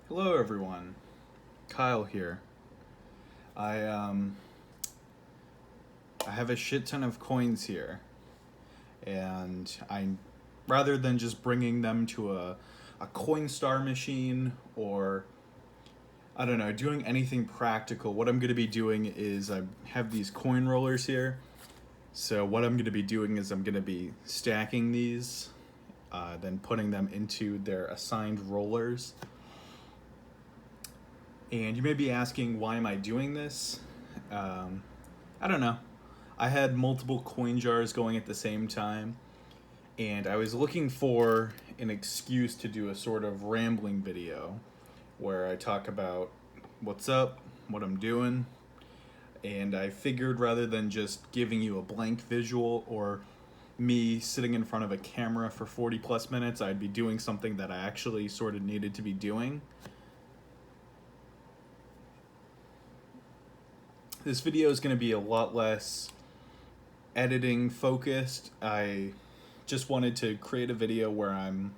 Hello everyone, Kyle here. I um I have a shit ton of coins here, and I rather than just bringing them to a coin star machine or I don't know, doing anything practical, what I'm going to be doing is I have these coin rollers here. So what I'm going to be doing is I'm going to be stacking these, then putting them into their assigned rollers. And you may be asking, why am I doing this? Um, I don't know. I had multiple coin jars going at the same time, and I was looking for an excuse to do a sort of rambling video where I talk about what's up, what I'm doing, and I figured rather than just giving you a blank visual or me sitting in front of a camera for 40 plus minutes, I'd be doing something that I actually sort of needed to be doing. This video is going to be a lot less editing focused. I just wanted to create a video where I'm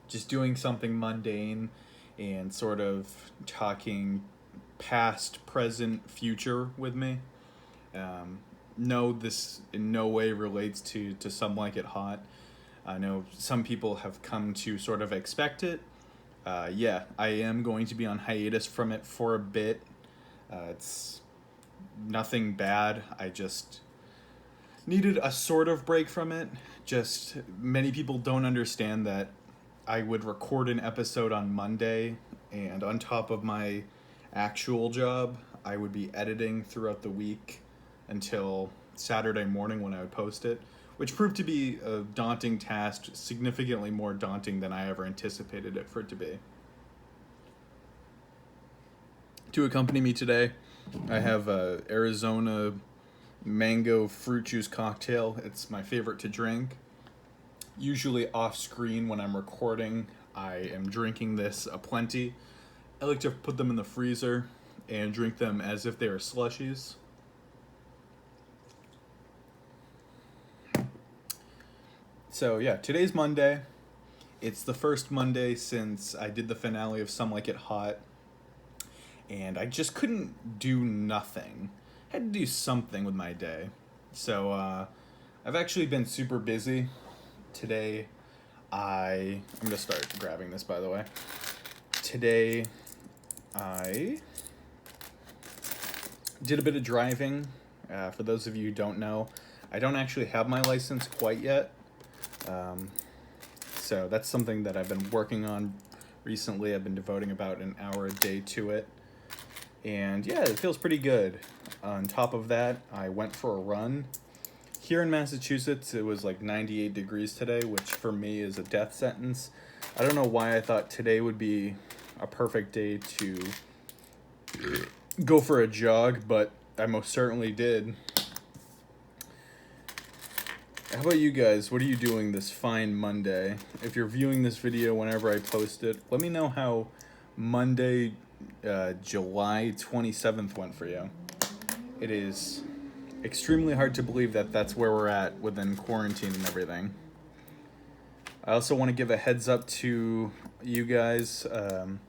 just doing something mundane and sort of talking past, present, future with me. No, this in no way relates to Some Like It Hot. I know some people have come to sort of expect it. Yeah, I am going to be on hiatus from it for a bit. It's nothing bad. I just needed a sort of break from it. Just many people don't understand that I would record an episode on Monday, and on top of my actual job, I would be editing throughout the week until Saturday morning when I would post it, which proved to be a daunting task, significantly more daunting than I ever anticipated it for it to be. To accompany me today, I have a Arizona mango fruit juice cocktail. It's my favorite to drink. Usually off screen when I'm recording, I am drinking this aplenty. I like to put them in the freezer and drink them as if they are slushies. So yeah, today's Monday. It's the first Monday since I did the finale of Some Like It Hot, and I just couldn't do nothing. I had to do something with my day. So I've actually been super busy. Today I'm gonna start grabbing this, by the way. Today I did a bit of driving. For those of you who don't know, I don't actually have my license quite yet. So that's something that I've been working on recently. I've been devoting about an hour a day to it. And yeah, it feels pretty good. On top of that, I went for a run. Here in Massachusetts, it was like 98 degrees today, which for me is a death sentence. I don't know why I thought today would be a perfect day to go for a jog, but I most certainly did. How about you guys? What are you doing this fine Monday? If you're viewing this video whenever I post it, let me know how Monday, July 27th went for you. It is extremely hard to believe that that's where we're at within quarantine and everything. I also want to give a heads up to you guys. I'm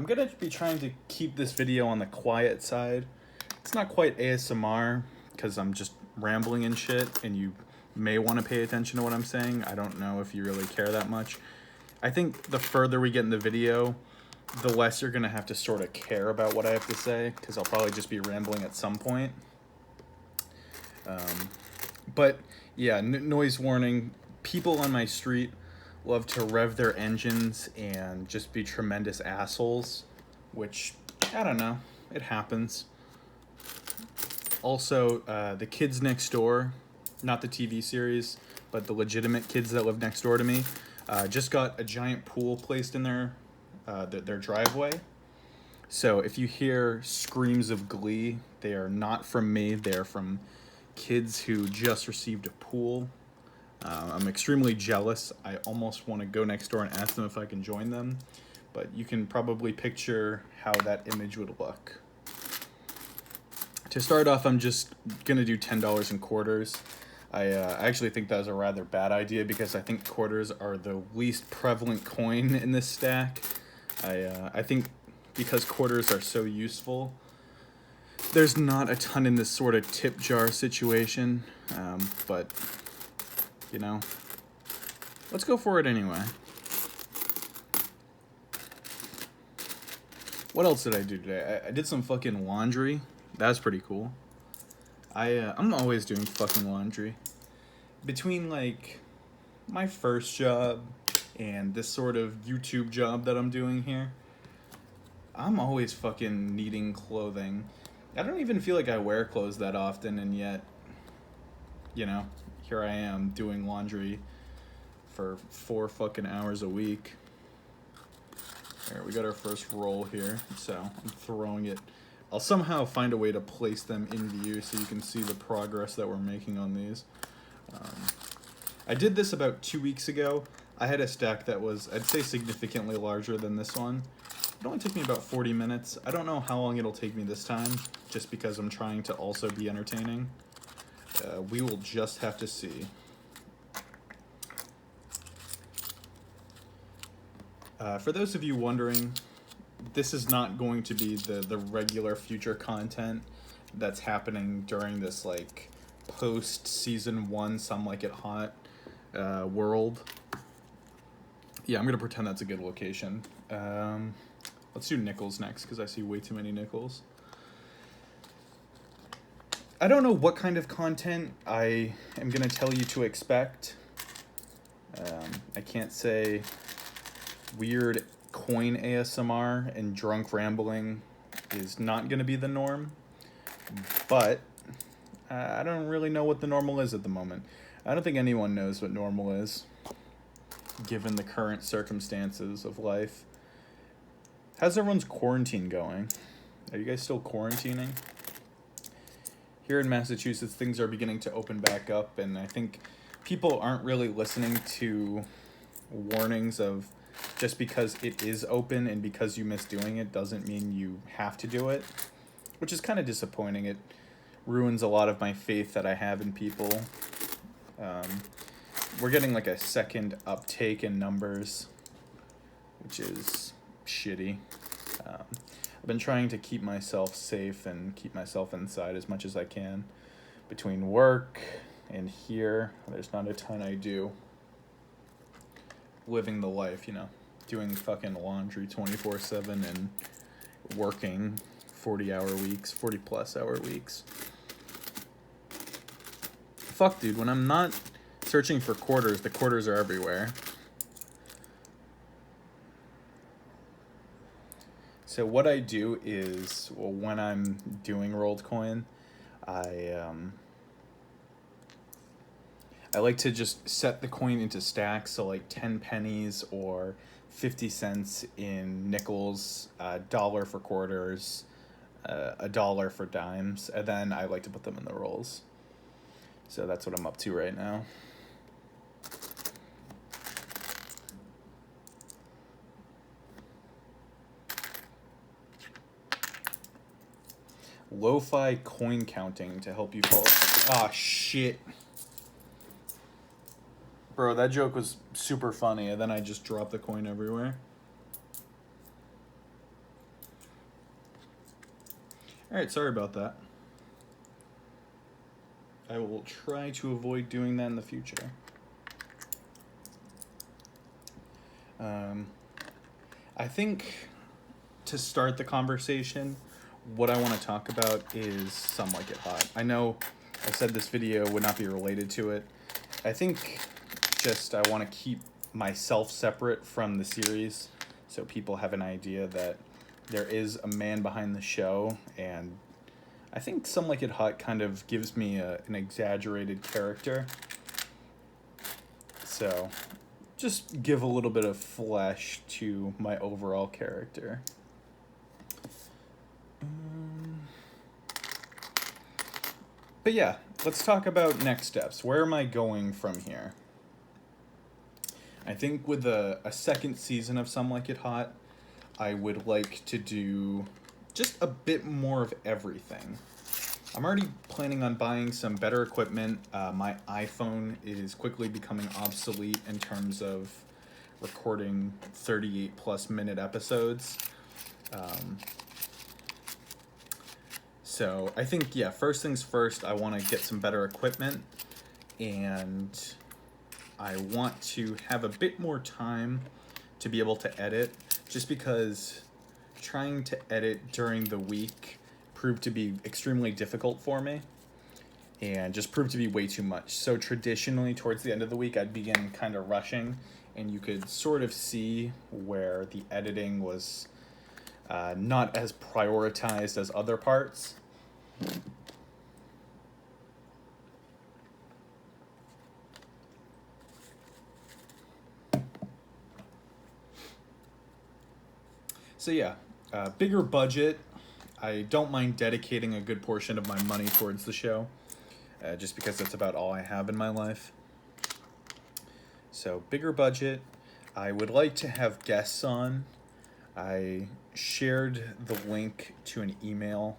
going to be trying to keep this video on the quiet side. It's not quite ASMR because I'm just rambling and shit, and you may want to pay attention to what I'm saying. I don't know if you really care that much. I think the further we get in the video, the less you're going to have to sort of care about what I have to say, because I'll probably just be rambling at some point. But yeah, noise warning. People on my street love to rev their engines and just be tremendous assholes, which, I don't know, it happens. Also, the kids next door, not the TV series, but the legitimate kids that live next door to me, just got a giant pool placed in their driveway. So if you hear screams of glee, they are not from me. They are from kids who just received a pool. I'm extremely jealous. I almost want to go next door and ask them if I can join them, but you can probably picture how that image would look. To start off, I'm just going to do $10 in quarters. I actually think that was a rather bad idea because I think quarters are the least prevalent coin in this stack. I think because quarters are so useful, there's not a ton in this sort of tip jar situation, but, you know, let's go for it anyway. What else did I do today? I did some fucking laundry. That's pretty cool. I'm always doing fucking laundry. Between, like, my first job and this sort of YouTube job that I'm doing here, I'm always fucking needing clothing. I don't even feel like I wear clothes that often, and yet, you know, here I am doing laundry for 4 fucking hours a week. There, we got our first roll here, so I'm throwing it. I'll somehow find a way to place them in view so you can see the progress that we're making on these. I did this about 2 weeks ago. I had a stack that was, I'd say, significantly larger than this one. It only took me about 40 minutes. I don't know how long it'll take me this time, just because I'm trying to also be entertaining. We will just have to see. For those of you wondering, this is not going to be the regular future content that's happening during this, like, post-season 1 Some Like It Hot world. Yeah, I'm going to pretend that's a good location. Let's do nickels next, because I see way too many nickels. I don't know what kind of content I am going to tell you to expect. I can't say weird coin ASMR and drunk rambling is not going to be the norm, but I don't really know what the normal is at the moment. I don't think anyone knows what normal is, given the current circumstances of life. How's everyone's quarantine going? Are you guys still quarantining? Here in Massachusetts, things are beginning to open back up, and I think people aren't really listening to warnings of just because it is open and because you miss doing it doesn't mean you have to do it, which is kind of disappointing. It ruins a lot of my faith that I have in people. We're getting like a second uptake in numbers, which is shitty. I've been trying to keep myself safe and keep myself inside as much as I can. Between work and here, there's not a ton I do. Living the life, you know, doing fucking laundry 24/7 and working 40-hour weeks, 40-plus hour weeks. Fuck, dude, when I'm not searching for quarters, the quarters are everywhere. So what I do is, well, when I'm doing rolled coin, I like to just set the coin into stacks, so like 10 pennies or 50 cents in nickels, $1 for quarters, $1 for dimes, and then I like to put them in the rolls. So that's what I'm up to right now. Lo-fi coin counting to help you follow. Ah, shit. Bro, that joke was super funny, and then I just dropped the coin everywhere. Alright, sorry about that. I will try to avoid doing that in the future. I think to start the conversation, what I want to talk about is Some Like It Hot. I know I said this video would not be related to it. I think just I want to keep myself separate from the series so people have an idea that there is a man behind the show, and I think Some Like It Hot kind of gives me an exaggerated character. So just give a little bit of flesh to my overall character. But yeah, let's talk about next steps. Where am I going from here? I think with a second season of Some Like It Hot, I would like to do just a bit more of everything. I'm already planning on buying some better equipment. My iPhone is quickly becoming obsolete in terms of recording 38 plus minute episodes. So I think, yeah, first things first, I want to get some better equipment, and I want to have a bit more time to be able to edit, just because trying to edit during the week proved to be extremely difficult for me and just proved to be way too much. So traditionally, towards the end of the week, I'd begin kind of rushing, and you could sort of see where the editing was not as prioritized as other parts. So yeah, bigger budget. I don't mind dedicating a good portion of my money towards the show, just because that's about all I have in my life. So bigger budget. I would like to have guests on. I shared the link to an email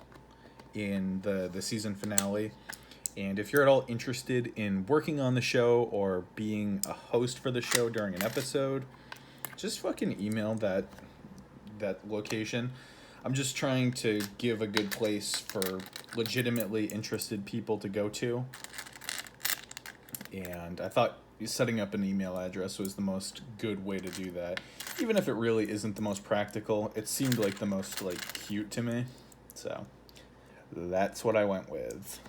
in the season finale. And if you're at all interested in working on the show or being a host for the show during an episode, just fucking email that location. I'm just trying to give a good place for legitimately interested people to go to. And I thought setting up an email address was the most good way to do that. Even if it really isn't the most practical, it seemed like the most cute to me. So that's what I went with.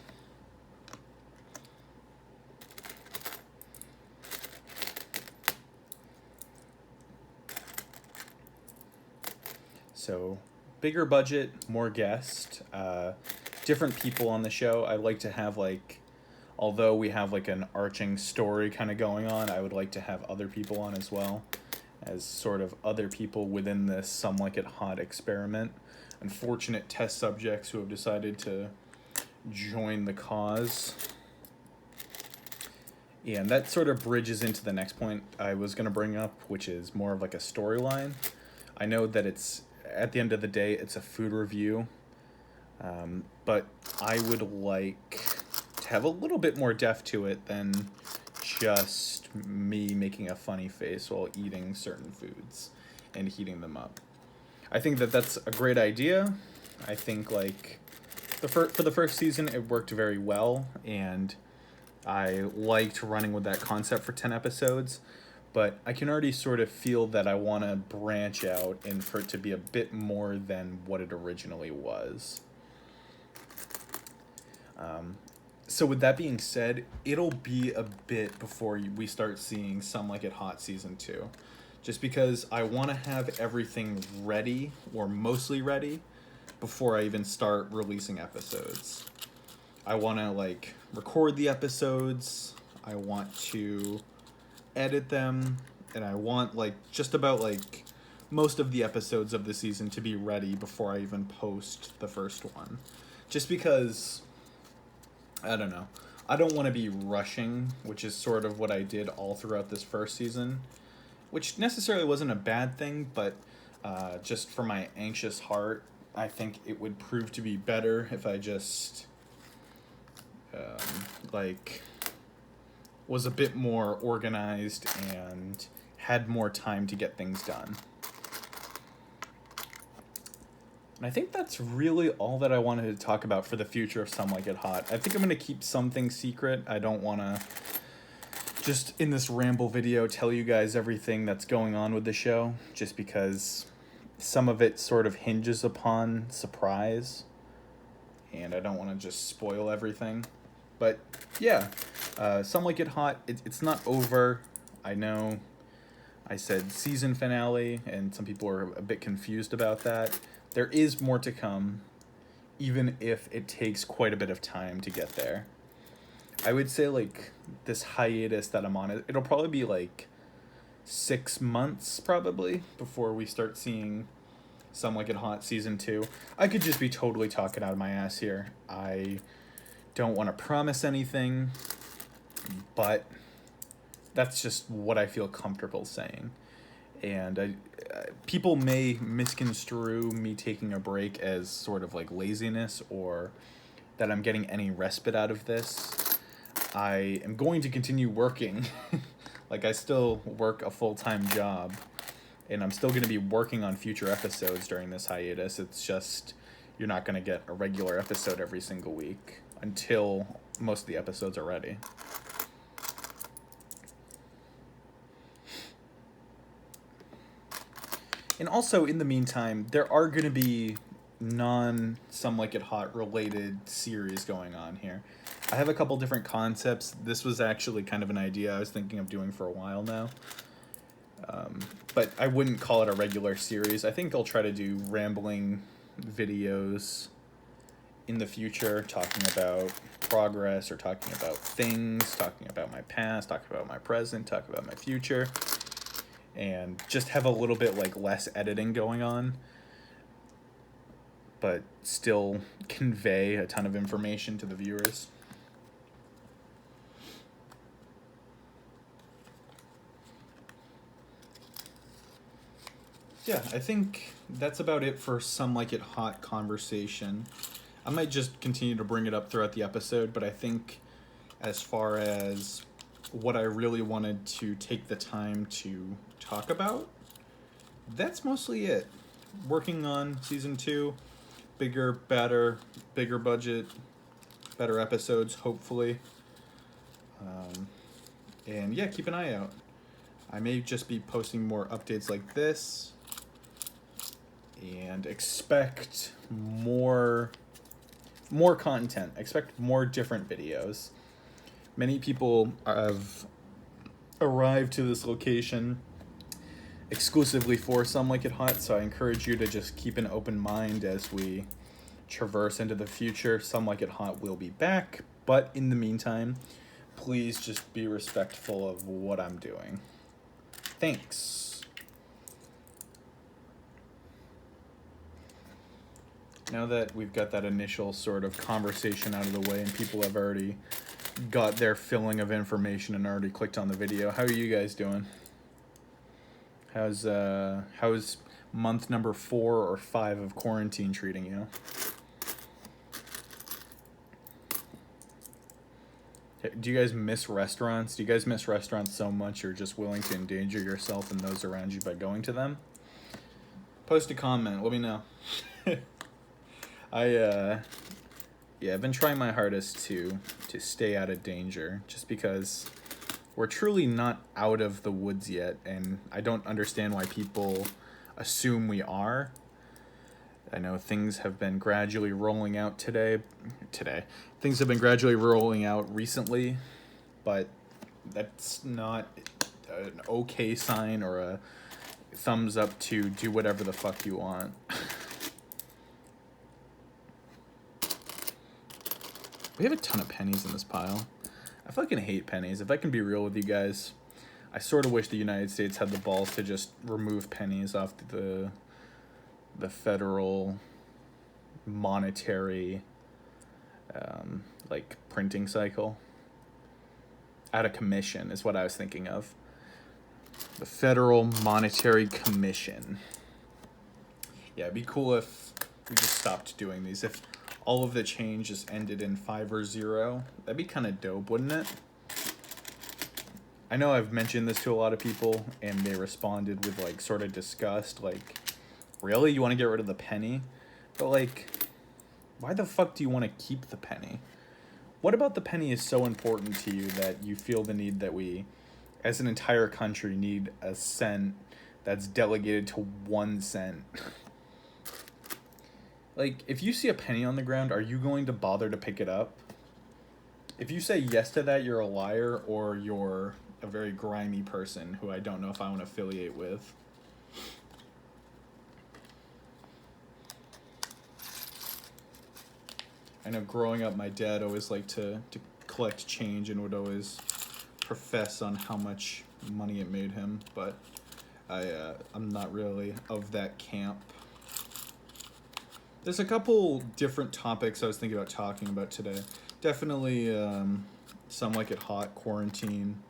So bigger budget, more guests, different people on the show. I'd like to have although we have an arching story kind of going on, I would like to have other people on as well, as sort of other people within this Some Like It Hot experiment. Unfortunate test subjects who have decided to join the cause. Yeah, and that sort of bridges into the next point I was going to bring up, which is more of a storyline. I know that it's, at the end of the day, it's a food review, but I would like to have a little bit more depth to it than just me making a funny face while eating certain foods and heating them up. I think that that's a great idea. I think for the first season it worked very well, and I liked running with that concept for 10 episodes, but I can already sort of feel that I want to branch out and for it to be a bit more than what it originally was. So with that being said, it'll be a bit before we start seeing Some Like It Hot Season 2. Just because I want to have everything ready, or mostly ready, before I even start releasing episodes. I want to record the episodes, I want to edit them, and I want just about most of the episodes of the season to be ready before I even post the first one. Just because, I don't know, I don't want to be rushing, which is sort of what I did all throughout this first season, which necessarily wasn't a bad thing, but just for my anxious heart, I think it would prove to be better if I just was a bit more organized and had more time to get things done. And I think that's really all that I wanted to talk about for the future of Some Like It Hot. I think I'm going to keep some things secret. I don't want to just in this ramble video tell you guys everything that's going on with the show, just because some of it sort of hinges upon surprise, and I don't want to just spoil everything. But yeah, Some Like It Hot, it's not over. I know I said season finale, and some people are a bit confused about that. There is more to come, even if it takes quite a bit of time to get there. I would say this hiatus that I'm on, it'll probably be 6 months probably before we start seeing Some Like It Hot Season 2. I could just be totally talking out of my ass here. I don't want to promise anything, but that's just what I feel comfortable saying. And people may misconstrue me taking a break as sort of laziness, or that I'm getting any respite out of this. I am going to continue working Like, I still work a full-time job, and I'm still going to be working on future episodes during this hiatus. It's just you're not going to get a regular episode every single week until most of the episodes are ready. And also, in the meantime, there are going to be non-Some Like It Hot related series going on here. I have a couple different concepts. This was actually kind of an idea I was thinking of doing for a while now. But I wouldn't call it a regular series. I think I'll try to do rambling videos in the future, talking about progress or talking about things, talking about my past, talking about my present, talking about my future, and just have a little bit like less editing going on, but still convey a ton of information to the viewers. Yeah, I think that's about it for Some Like It Hot conversation. I might just continue to bring it up throughout the episode, but I think as far as what I really wanted to take the time to talk about, that's mostly it. Working on season 2, bigger, better, bigger budget, better episodes, hopefully. And yeah, keep an eye out. I may just be posting more updates like this, and expect more content. Expect more different videos. Many people have arrived to this location exclusively for Some Like It Hot, so I encourage you to just keep an open mind as we traverse into the future. Some Like It Hot will be back, but in the meantime, please just be respectful of what I'm doing. Thanks. Now that we've got that initial sort of conversation out of the way and people have already got their filling of information and already clicked on the video, how are you guys doing? How's month number 4 or 5 of quarantine treating you? Do you guys miss restaurants? Do you guys miss restaurants so much you're just willing to endanger yourself and those around you by going to them? Post a comment, let me know. I've been trying my hardest to stay out of danger, just because we're truly not out of the woods yet, and I don't understand why people assume we are. I know things have been gradually rolling out today. Things have been gradually rolling out recently, but that's not an okay sign or a thumbs up to do whatever the fuck you want. We have a ton of pennies in this pile. I fucking hate pennies. If I can be real with you guys, I sort of wish the United States had the balls to just remove pennies off the federal monetary like printing cycle. Out of commission is what I was thinking of. The Federal Monetary Commission. Yeah, it'd be cool if we just stopped doing these. If all of the change just ended in 5 or 0, that'd be kind of dope, wouldn't it? I know I've mentioned this to a lot of people, and they responded with, like, sort of disgust, like, really? You want to get rid of the penny? But, like, why the fuck do you want to keep the penny? What about the penny is so important to you that you feel the need that we, as an entire country, need a cent that's delegated to 1 cent? Like, if you see a penny on the ground, are you going to bother to pick it up? If you say yes to that, you're a liar, or you're a very grimy person who I don't know if I want to affiliate with. I know growing up, my dad always liked to collect change and would always profess on how much money it made him, but I'm not really of that camp. There's a couple different topics I was thinking about talking about today. Definitely Some Like It Hot, quarantine.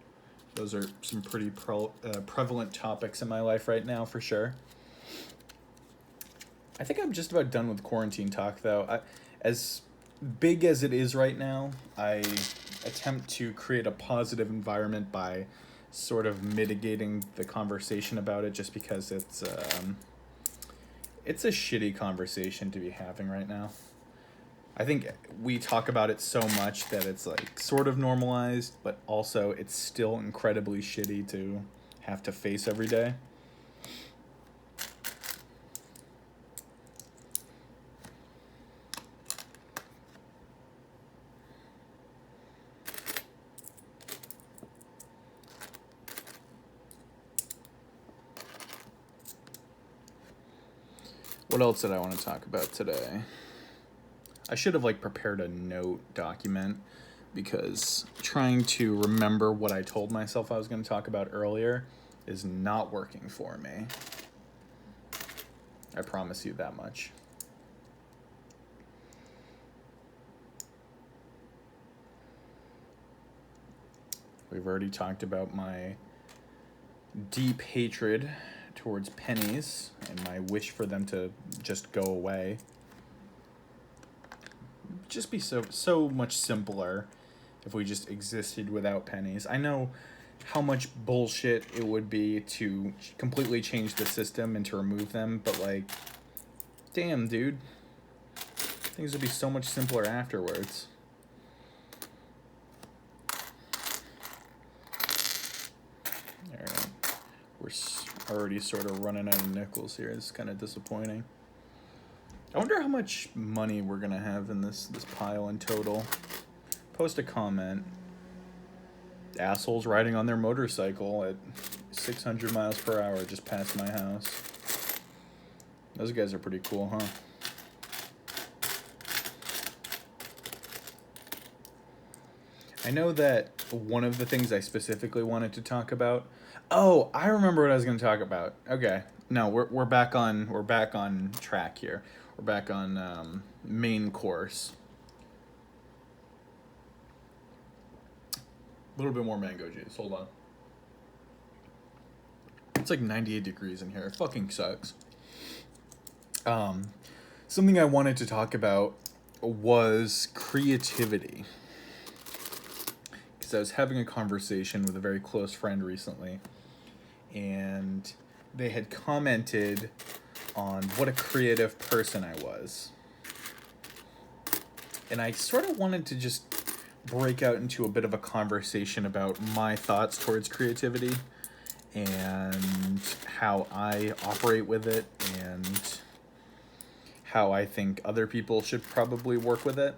Those are some pretty prevalent topics in my life right now, for sure. I think I'm just about done with quarantine talk, though. As big as it is right now, I attempt to create a positive environment by sort of mitigating the conversation about it just because it's a shitty conversation to be having right now. I think we talk about it so much that it's like sort of normalized, but also it's still incredibly shitty to have to face every day. What else did I want to talk about today? I should have like prepared a note document because trying to remember what I told myself I was going to talk about earlier is not working for me. I promise you that much. We've already talked about my deep hatred towards pennies and my wish for them to just go away. Just be so much simpler if we just existed without pennies. I know how much bullshit it would be to completely change the system and to remove them, but like, damn, dude, things would be so much simpler afterwards. Alright, we're already sort of running out of nickels here. It's kind of disappointing. I wonder how much money we're gonna have in this pile in total. Post a comment. Assholes riding on their motorcycle at 600 miles per hour just past my house. Those guys are pretty cool, huh? I know that one of the things I specifically wanted to talk about. Oh, I remember what I was going to talk about. Okay, no, we're back on track here. We're back on main course. A little bit more mango juice. Hold on. It's like 98 degrees in here. It fucking sucks. Something I wanted to talk about was creativity. Because I was having a conversation with a very close friend recently, and they had commented on what a creative person I was. And I sort of wanted to just break out into a bit of a conversation about my thoughts towards creativity and how I operate with it and how I think other people should probably work with it.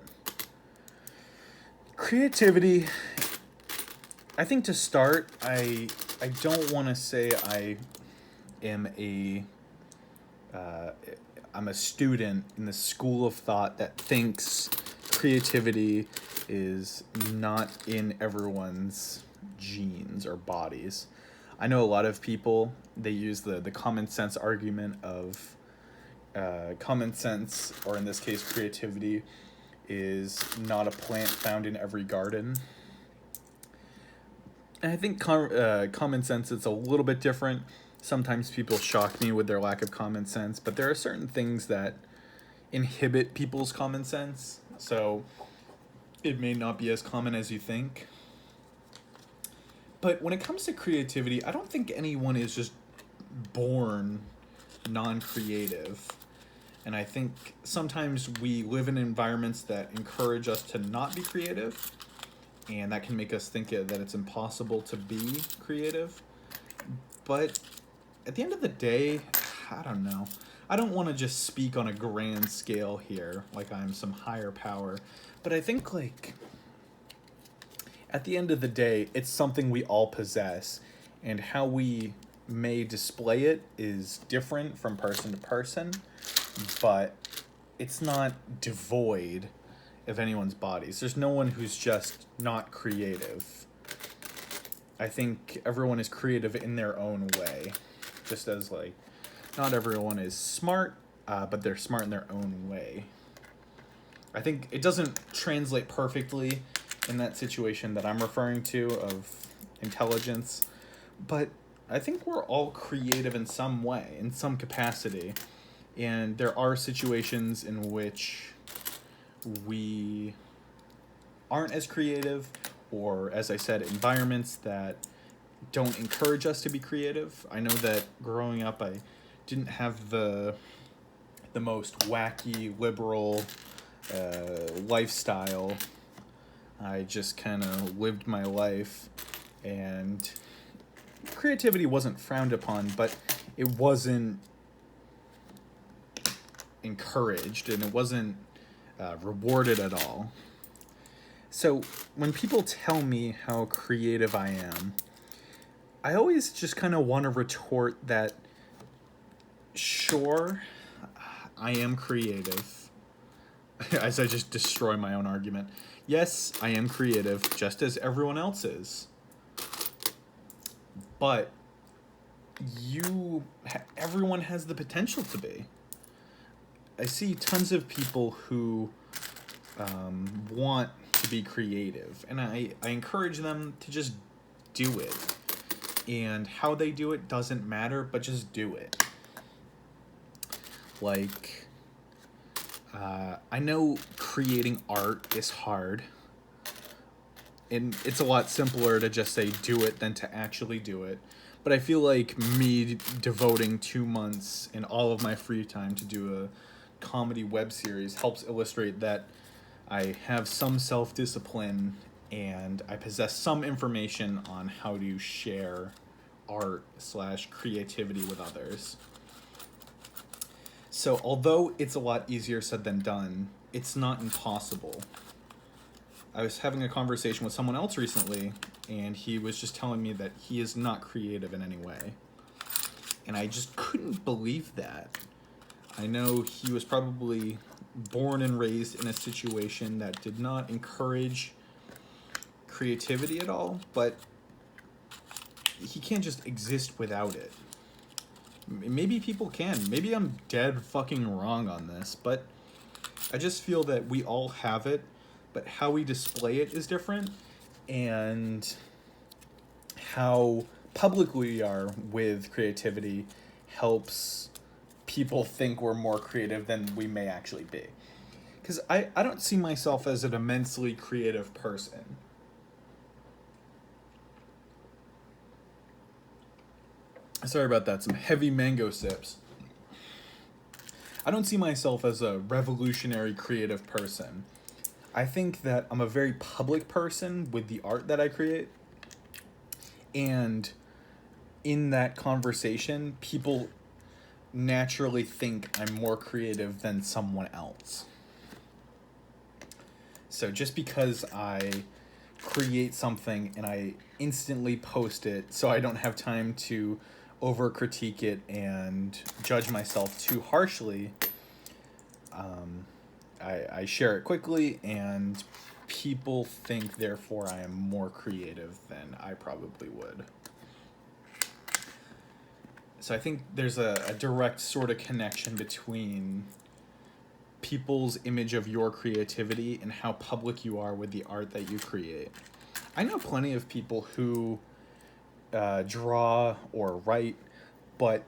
Creativity, I think to start, I don't want to say I am I'm a student in the school of thought that thinks creativity is not in everyone's genes or bodies. I know a lot of people, they use the common sense argument of common sense, or in this case creativity, is not a plant found in every garden. And I think common sense is a little bit different. Sometimes people shock me with their lack of common sense, but there are certain things that inhibit people's common sense. So it may not be as common as you think. But when it comes to creativity, I don't think anyone is just born non-creative. And I think sometimes we live in environments that encourage us to not be creative, and that can make us think that it's impossible to be creative. But at the end of the day, I don't know. I don't want to just speak on a grand scale here, like I'm some higher power. But I think, like, at the end of the day, it's something we all possess. And how we may display it is different from person to person. But it's not devoid of anyone's bodies. There's no one who's just not creative. I think everyone is creative in their own way. Just as, like, not everyone is smart, but they're smart in their own way. I think it doesn't translate perfectly in that situation that I'm referring to of intelligence, but I think we're all creative in some way, in some capacity. And there are situations in which we aren't as creative, or, as I said, environments that don't encourage us to be creative. I know that growing up, I didn't have the most wacky liberal lifestyle. I just kind of lived my life, and creativity wasn't frowned upon, but it wasn't encouraged, and it wasn't rewarded at all. So when people tell me how creative I am, I always just kind of want to retort that, sure, I am creative. As I just destroy my own argument. Yes, I am creative, just as everyone else is. But everyone has the potential to be. I see tons of people who want to be creative, and I encourage them to just do it. And how they do it doesn't matter, but just do it. Like, I know creating art is hard, and it's a lot simpler to just say do it than to actually do it. But I feel like me devoting 2 months in all of my free time to do a comedy web series helps illustrate that I have some self-discipline and I possess some information on how to share art / creativity with others. So although it's a lot easier said than done, it's not impossible. I was having a conversation with someone else recently, and he was just telling me that he is not creative in any way. And I just couldn't believe that. I know he was probably born and raised in a situation that did not encourage creativity at all, but he can't just exist without it. Maybe people can. Maybe I'm dead fucking wrong on this, but I just feel that we all have it, but how we display it is different, and how public we are with creativity helps people think we're more creative than we may actually be. Because I don't see myself as an immensely creative person. Sorry about that, some heavy mango sips. I don't see myself as a revolutionary creative person. I think that I'm a very public person with the art that I create. And in that conversation, people naturally think I'm more creative than someone else. So just because I create something and I instantly post it so I don't have time to over critique it and judge myself too harshly, I share it quickly, and people think therefore I am more creative than I probably would. So I think there's a direct sort of connection between people's image of your creativity and how public you are with the art that you create. I know plenty of people who draw or write, but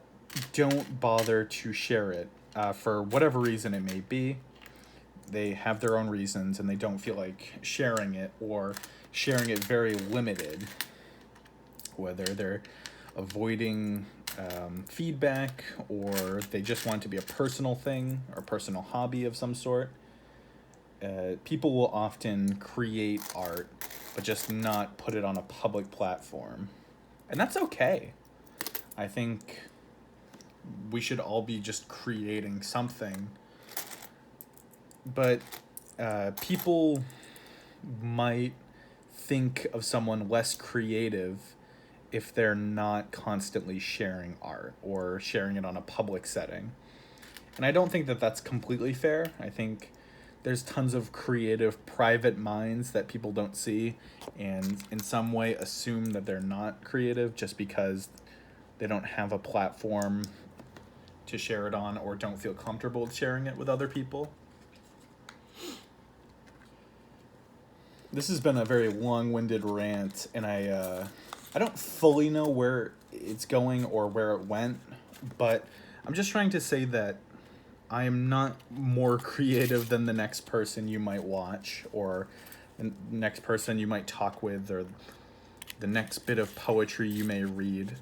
don't bother to share it for whatever reason it may be. They have their own reasons and they don't feel like sharing it, or sharing it very limited, whether they're avoiding feedback or they just want it to be a personal thing or a personal hobby of some sort. People will often create art but just not put it on a public platform. And that's okay. I think we should all be just creating something. But people might think of someone less creative if they're not constantly sharing art or sharing it on a public setting. And I don't think that that's completely fair. I think there's tons of creative private minds that people don't see and in some way assume that they're not creative just because they don't have a platform to share it on or don't feel comfortable sharing it with other people. This has been a very long-winded rant, and I don't fully know where it's going or where it went, but I'm just trying to say that I am not more creative than the next person you might watch or the next person you might talk with or the next bit of poetry you may read.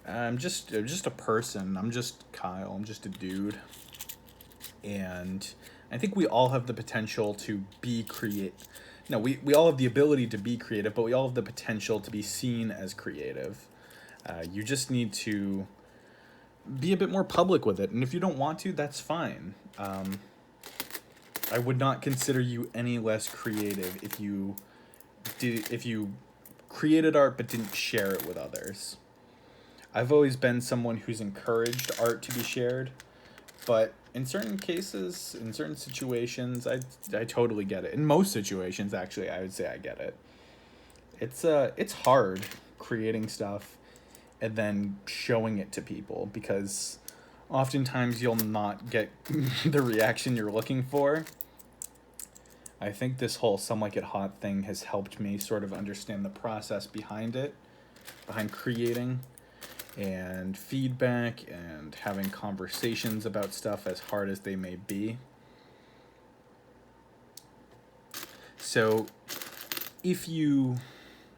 I'm just a person. I'm just Kyle. I'm just a dude. And I think we all have the potential to be creative. No, we all have the ability to be creative, but we all have the potential to be seen as creative. You just need to be a bit more public with it. And if you don't want to, that's fine. I would not consider you any less creative if you created art but didn't share it with others. I've always been someone who's encouraged art to be shared, but in certain cases, in certain situations, I totally get it. In most situations, actually, I would say I get it. It's hard creating stuff and then showing it to people, because oftentimes you'll not get the reaction you're looking for. I think this whole Some Like It Hot thing has helped me sort of understand the process behind it, behind creating, and feedback, and having conversations about stuff, as hard as they may be. So if you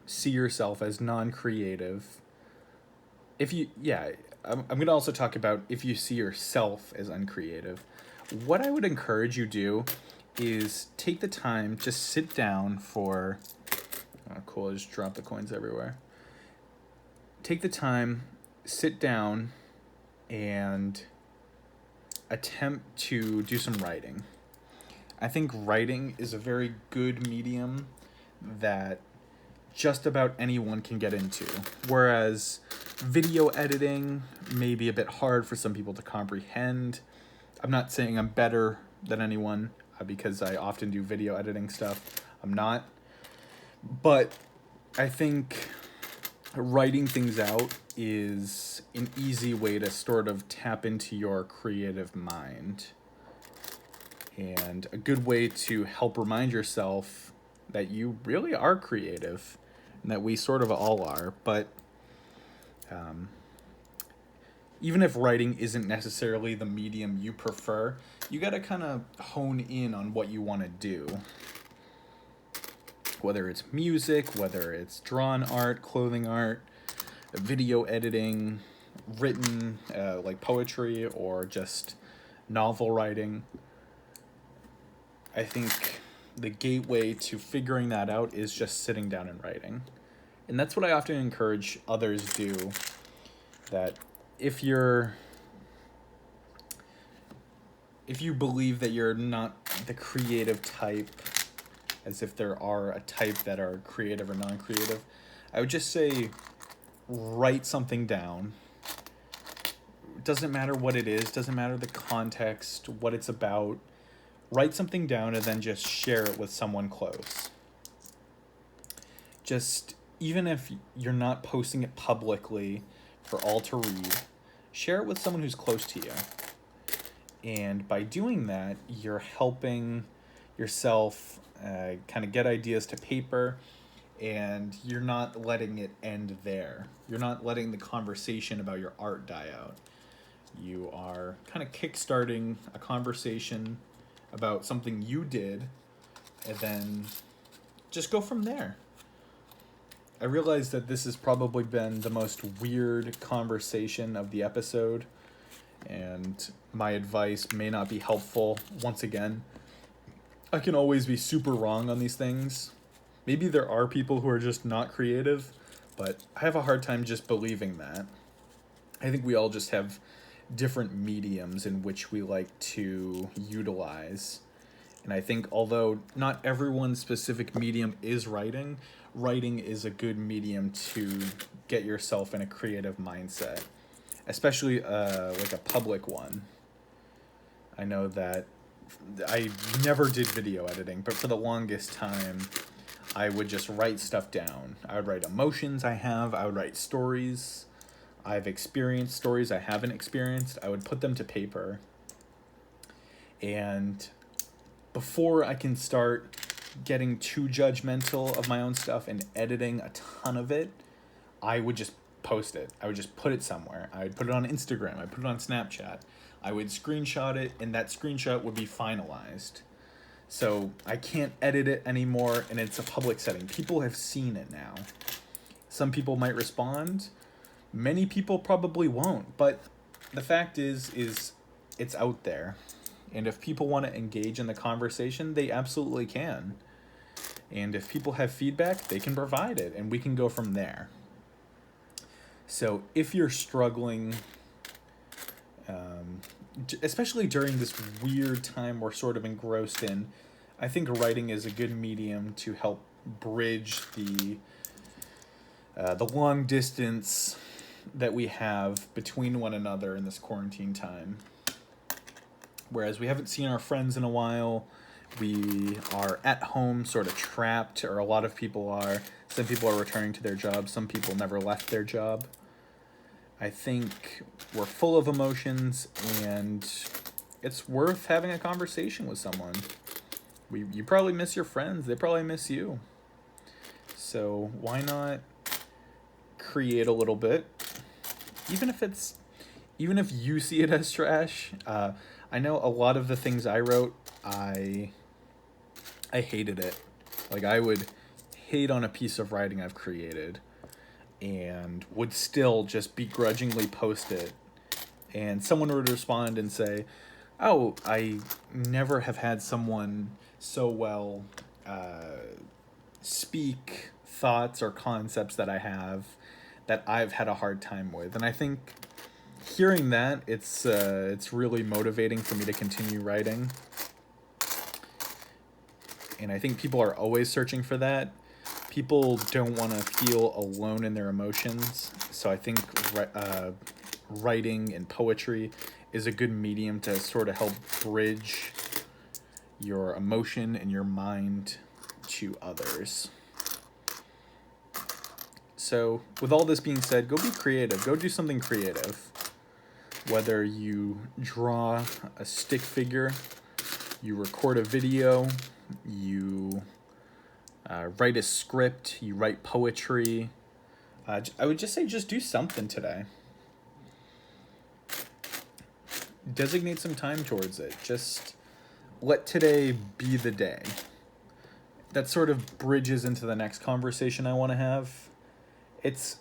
see yourself as non-creative, I'm going to also talk about if you see yourself as uncreative. What I would encourage you do is take the time, just sit down for, oh cool, I just dropped the coins everywhere. Take the time, sit down, and attempt to do some writing. I think writing is a very good medium that just about anyone can get into, whereas video editing may be a bit hard for some people to comprehend. I'm not saying I'm better than anyone, because I often do video editing stuff. I'm not. But I think writing things out is an easy way to sort of tap into your creative mind, and a good way to help remind yourself that you really are creative, and that we sort of all are. But even if writing isn't necessarily the medium you prefer, you got to kind of hone in on what you want to do. Whether it's music, whether it's drawn art, clothing art, video editing, written like poetry, or just novel writing. I think the gateway to figuring that out is just sitting down and writing. And that's what I often encourage others do, that if you believe that you're not the creative type, as if there are a type that are creative or non-creative, I would just say write something down. It doesn't matter what it is, doesn't matter the context, what it's about. Write something down and then just share it with someone close. Just, even if you're not posting it publicly for all to read, share it with someone who's close to you. And by doing that, you're helping yourself kind of get ideas to paper, and you're not letting it end there. You're not letting the conversation about your art die out. You are kind of kickstarting a conversation about something you did, and then just go from there. I realize that this has probably been the most weird conversation of the episode, and my advice may not be helpful. Once again, I can always be super wrong on these things. Maybe there are people who are just not creative, but I have a hard time just believing that. I think we all just have different mediums in which we like to utilize. And I think although not everyone's specific medium is writing, writing is a good medium to get yourself in a creative mindset, especially like a public one. I know that I never did video editing, but for the longest time, I would just write stuff down. I would write emotions I have. I would write stories I've experienced, stories I haven't experienced. I would put them to paper. And before I can start getting too judgmental of my own stuff and editing a ton of it, I would just post it. I would just put it somewhere. I would put it on Instagram. I'd put it on Snapchat. I would screenshot it, and that screenshot would be finalized. So I can't edit it anymore, and it's a public setting. People have seen it now. Some people might respond. Many people probably won't. But the fact is it's out there. And if people want to engage in the conversation, they absolutely can. And if people have feedback, they can provide it, and we can go from there. So if you're struggling, especially during this weird time we're sort of engrossed in, I think writing is a good medium to help bridge the long distance that we have between one another in this quarantine time. Whereas we haven't seen our friends in a while, we are at home sort of trapped, or a lot of people are. Some people are returning to their jobs, some people never left their job. I think we're full of emotions, and it's worth having a conversation with someone. You probably miss your friends, they probably miss you. So why not create a little bit, even if you see it as trash. I know a lot of the things I wrote, I hated it. Like, I would hate on a piece of writing I've created and would still just begrudgingly post it. And someone would respond and say, oh, I never have had someone so well speak thoughts or concepts that I have that I've had a hard time with. And I think hearing that, it's really motivating for me to continue writing. And I think people are always searching for that. People don't want to feel alone in their emotions. So I think writing and poetry is a good medium to sort of help bridge your emotion and your mind to others. So with all this being said, go be creative. Go do something creative. Whether you draw a stick figure, you record a video, you write a script, you write poetry. I would just say just do something today. Designate some time towards it. Just let today be the day. That sort of bridges into the next conversation I want to have. It's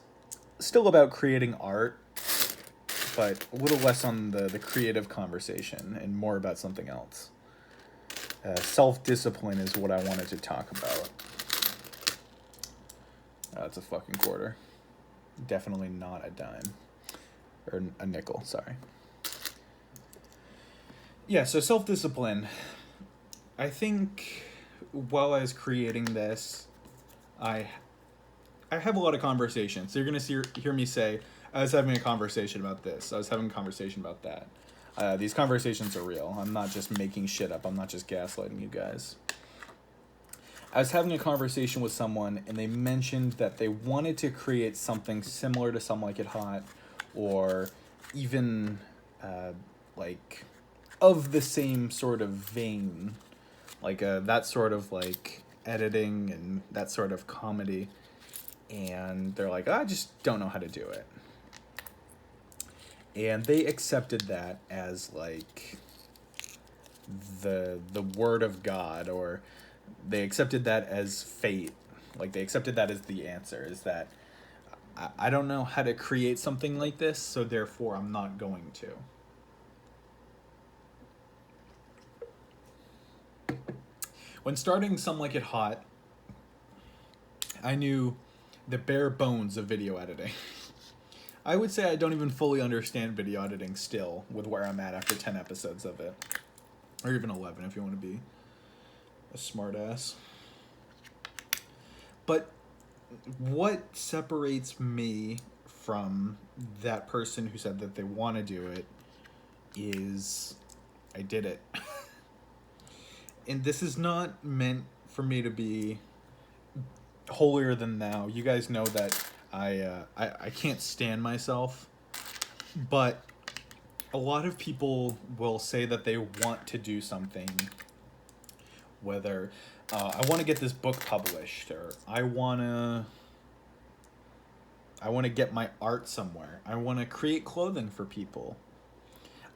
still about creating art, but a little less on the creative conversation and more about something else. Self-discipline is what I wanted to talk about. It's a fucking quarter. Definitely not a dime. Or a nickel, sorry. Yeah, so self-discipline. I think while I was creating this, I have a lot of conversations. So you're going to hear me say, I was having a conversation about this. I was having a conversation about that. These conversations are real. I'm not just making shit up. I'm not just gaslighting you guys. I was having a conversation with someone, and they mentioned that they wanted to create something similar to Some Like It Hot, or even like of the same sort of vein, like that sort of like editing and that sort of comedy. And they're like, I just don't know how to do it. And they accepted that as like the word of God, or they accepted that as fate. Like, they accepted that as the answer, is that I don't know how to create something like this, so therefore I'm not going to. When starting Some Like It Hot, I knew the bare bones of video editing. I would say I don't even fully understand video editing still, with where I'm at after 10 episodes of it. Or even 11 if you want to be a smart ass. But what separates me from that person who said that they want to do it is I did it. And this is not meant for me to be holier than thou. You guys know that I can't stand myself, but a lot of people will say that they want to do something, whether I want to get this book published, or I want to get my art somewhere. I want to create clothing for people.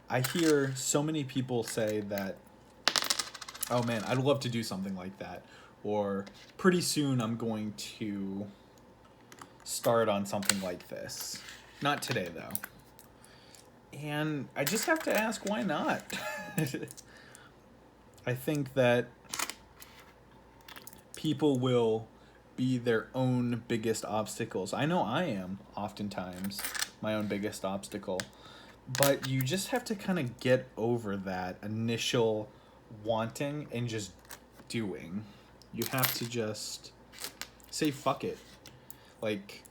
I hear so many people say that, oh man, I'd love to do something like that. Or pretty soon I'm going to start on something like this. Not today, though. And I just have to ask, why not? I think that people will be their own biggest obstacles. I know I am, oftentimes, my own biggest obstacle. But you just have to kind of get over that initial wanting and just doing. You have to just say fuck it. Like,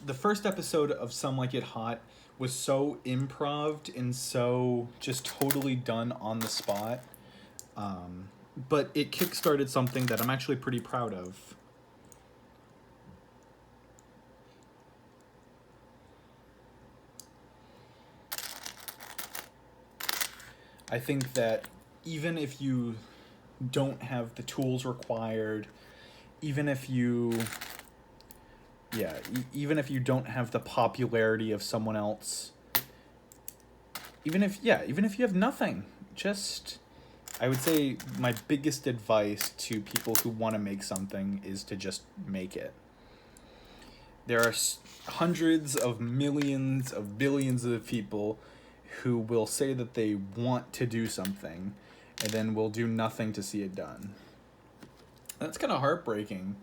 the first episode of Some Like It Hot was so improv and so just totally done on the spot. But it kickstarted something that I'm actually pretty proud of. I think that even if you don't have the tools required, even if you even if you don't have the popularity of someone else, even if you have nothing, just, I would say my biggest advice to people who want to make something is to just make it. There are hundreds of millions of billions of people who will say that they want to do something and then will do nothing to see it done. That's kind of heartbreaking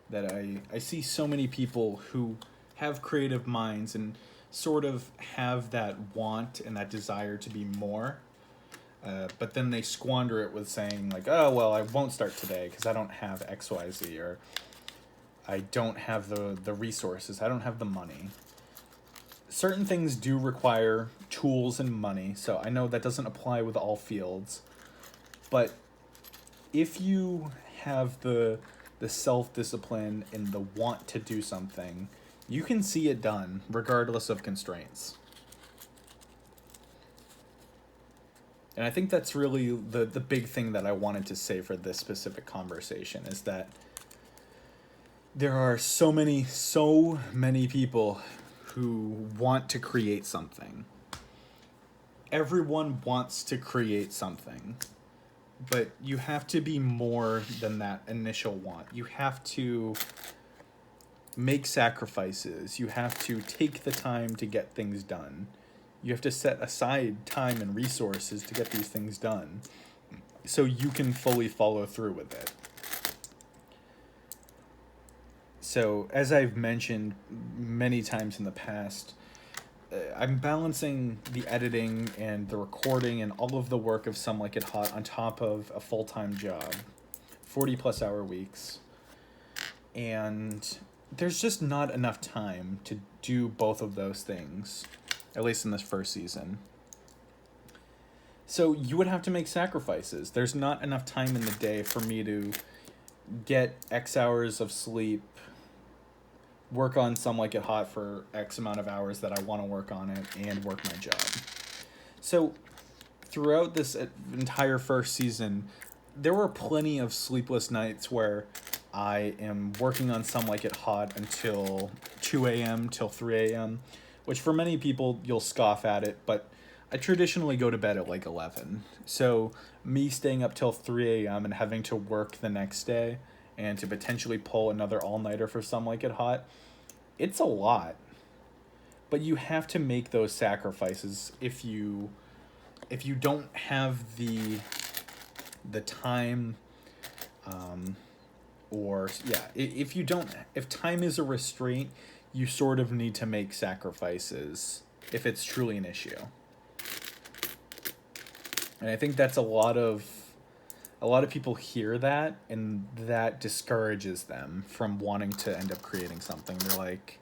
that I see so many people who have creative minds and sort of have that want and that desire to be more, but then they squander it with saying like, oh, well, I won't start today because I don't have XYZ, or I don't have the resources, I don't have the money. Certain things do require tools and money, so I know that doesn't apply with all fields. But if you have the self-discipline and the want to do something, you can see it done regardless of constraints. And I think that's really the big thing that I wanted to say for this specific conversation, is that there are so many people who want to create something. Everyone wants to create something, but you have to be more than that initial want. You have to make sacrifices. You have to take the time to get things done. You have to set aside time and resources to get these things done so you can fully follow through with it. So, as I've mentioned many times in the past, I'm balancing the editing and the recording and all of the work of Some Like It Hot on top of a full-time job, 40-plus hour weeks. And there's just not enough time to do both of those things, at least in this first season. So you would have to make sacrifices. There's not enough time in the day for me to get X hours of sleep, work on Some Like It Hot for X amount of hours that I want to work on it, and work my job. So throughout this entire first season, there were plenty of sleepless nights where I am working on Some Like It Hot until 2 a.m. till 3 a.m., which for many people, you'll scoff at it, but I traditionally go to bed at like 11. So me staying up till 3 a.m. and having to work the next day and to potentially pull another all-nighter for Some Like It Hot, it's a lot. But you have to make those sacrifices if you don't have the time, if time is a restraint, you sort of need to make sacrifices if it's truly an issue. And I think that's a lot of people hear that, and that discourages them from wanting to end up creating something. They're like,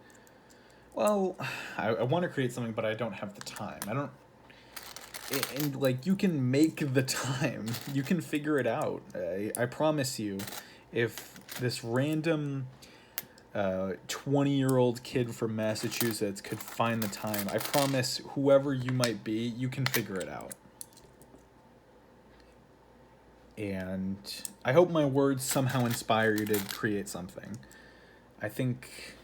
well, I want to create something, but I don't have the time. And like, you can make the time. You can figure it out. I promise you, if this random 20-year-old kid from Massachusetts could find the time, I promise whoever you might be, you can figure it out. And I hope my words somehow inspire you to create something. I think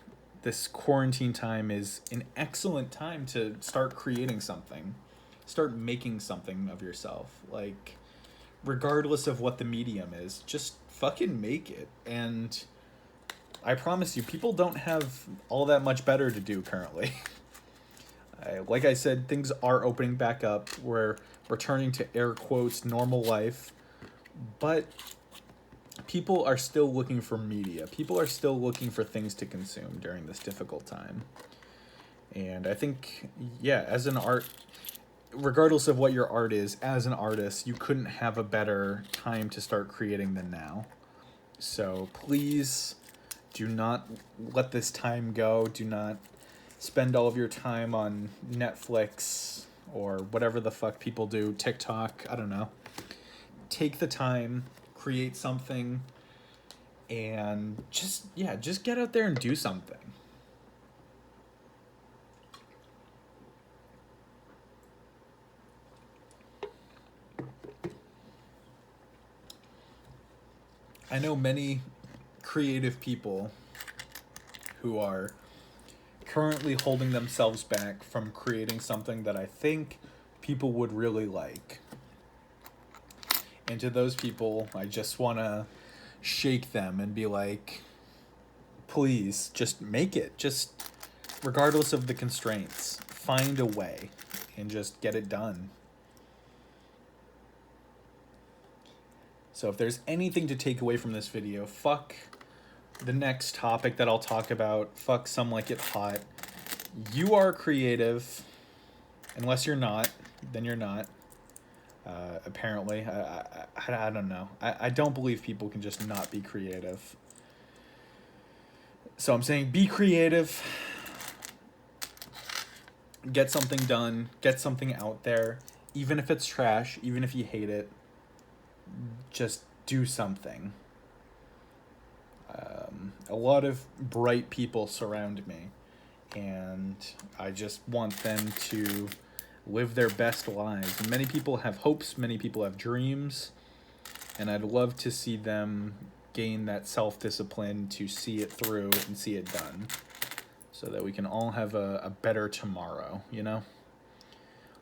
this quarantine time is an excellent time to start creating something. Start making something of yourself. Like, regardless of what the medium is, just fucking make it. And I promise you, people don't have all that much better to do currently. Like I said, things are opening back up. We're returning to air quotes normal life, but people are still looking for media. People are still looking for things to consume during this difficult time. And I think, yeah, as an art, regardless of what your art is, as an artist, you couldn't have a better time to start creating than now. So please do not let this time go. Do not spend all of your time on Netflix or whatever the fuck people do, TikTok, I don't know. Take the time, create something, and just get out there and do something. I know many creative people who are currently holding themselves back from creating something that I think people would really like. And to those people, I just want to shake them and be like, please, just make it. Just, regardless of the constraints, find a way and just get it done. So if there's anything to take away from this video, fuck the next topic that I'll talk about. Fuck Some Like It Hot. You are creative. Unless you're not, then you're not. Apparently. I don't know. I don't believe people can just not be creative. So I'm saying be creative. Get something done. Get something out there. Even if it's trash, even if you hate it, just do something. A lot of bright people surround me, and I just want them to live their best lives. And many people have hopes, many people have dreams, and I'd love to see them gain that self-discipline to see it through and see it done, so that we can all have a better tomorrow, you know?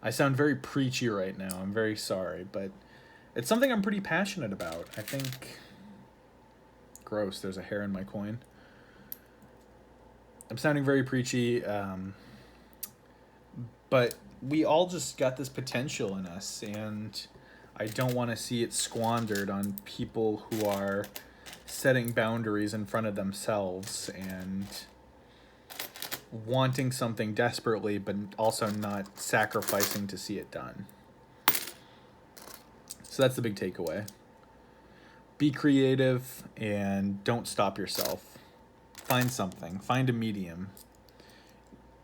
I sound very preachy right now, I'm very sorry, but it's something I'm pretty passionate about. I think... Gross, there's a hair in my coin. I'm sounding very preachy, but we all just got this potential in us, and I don't want to see it squandered on people who are setting boundaries in front of themselves and wanting something desperately, but also not sacrificing to see it done. So that's the big takeaway. Be creative and don't stop yourself. Find something. Find a medium.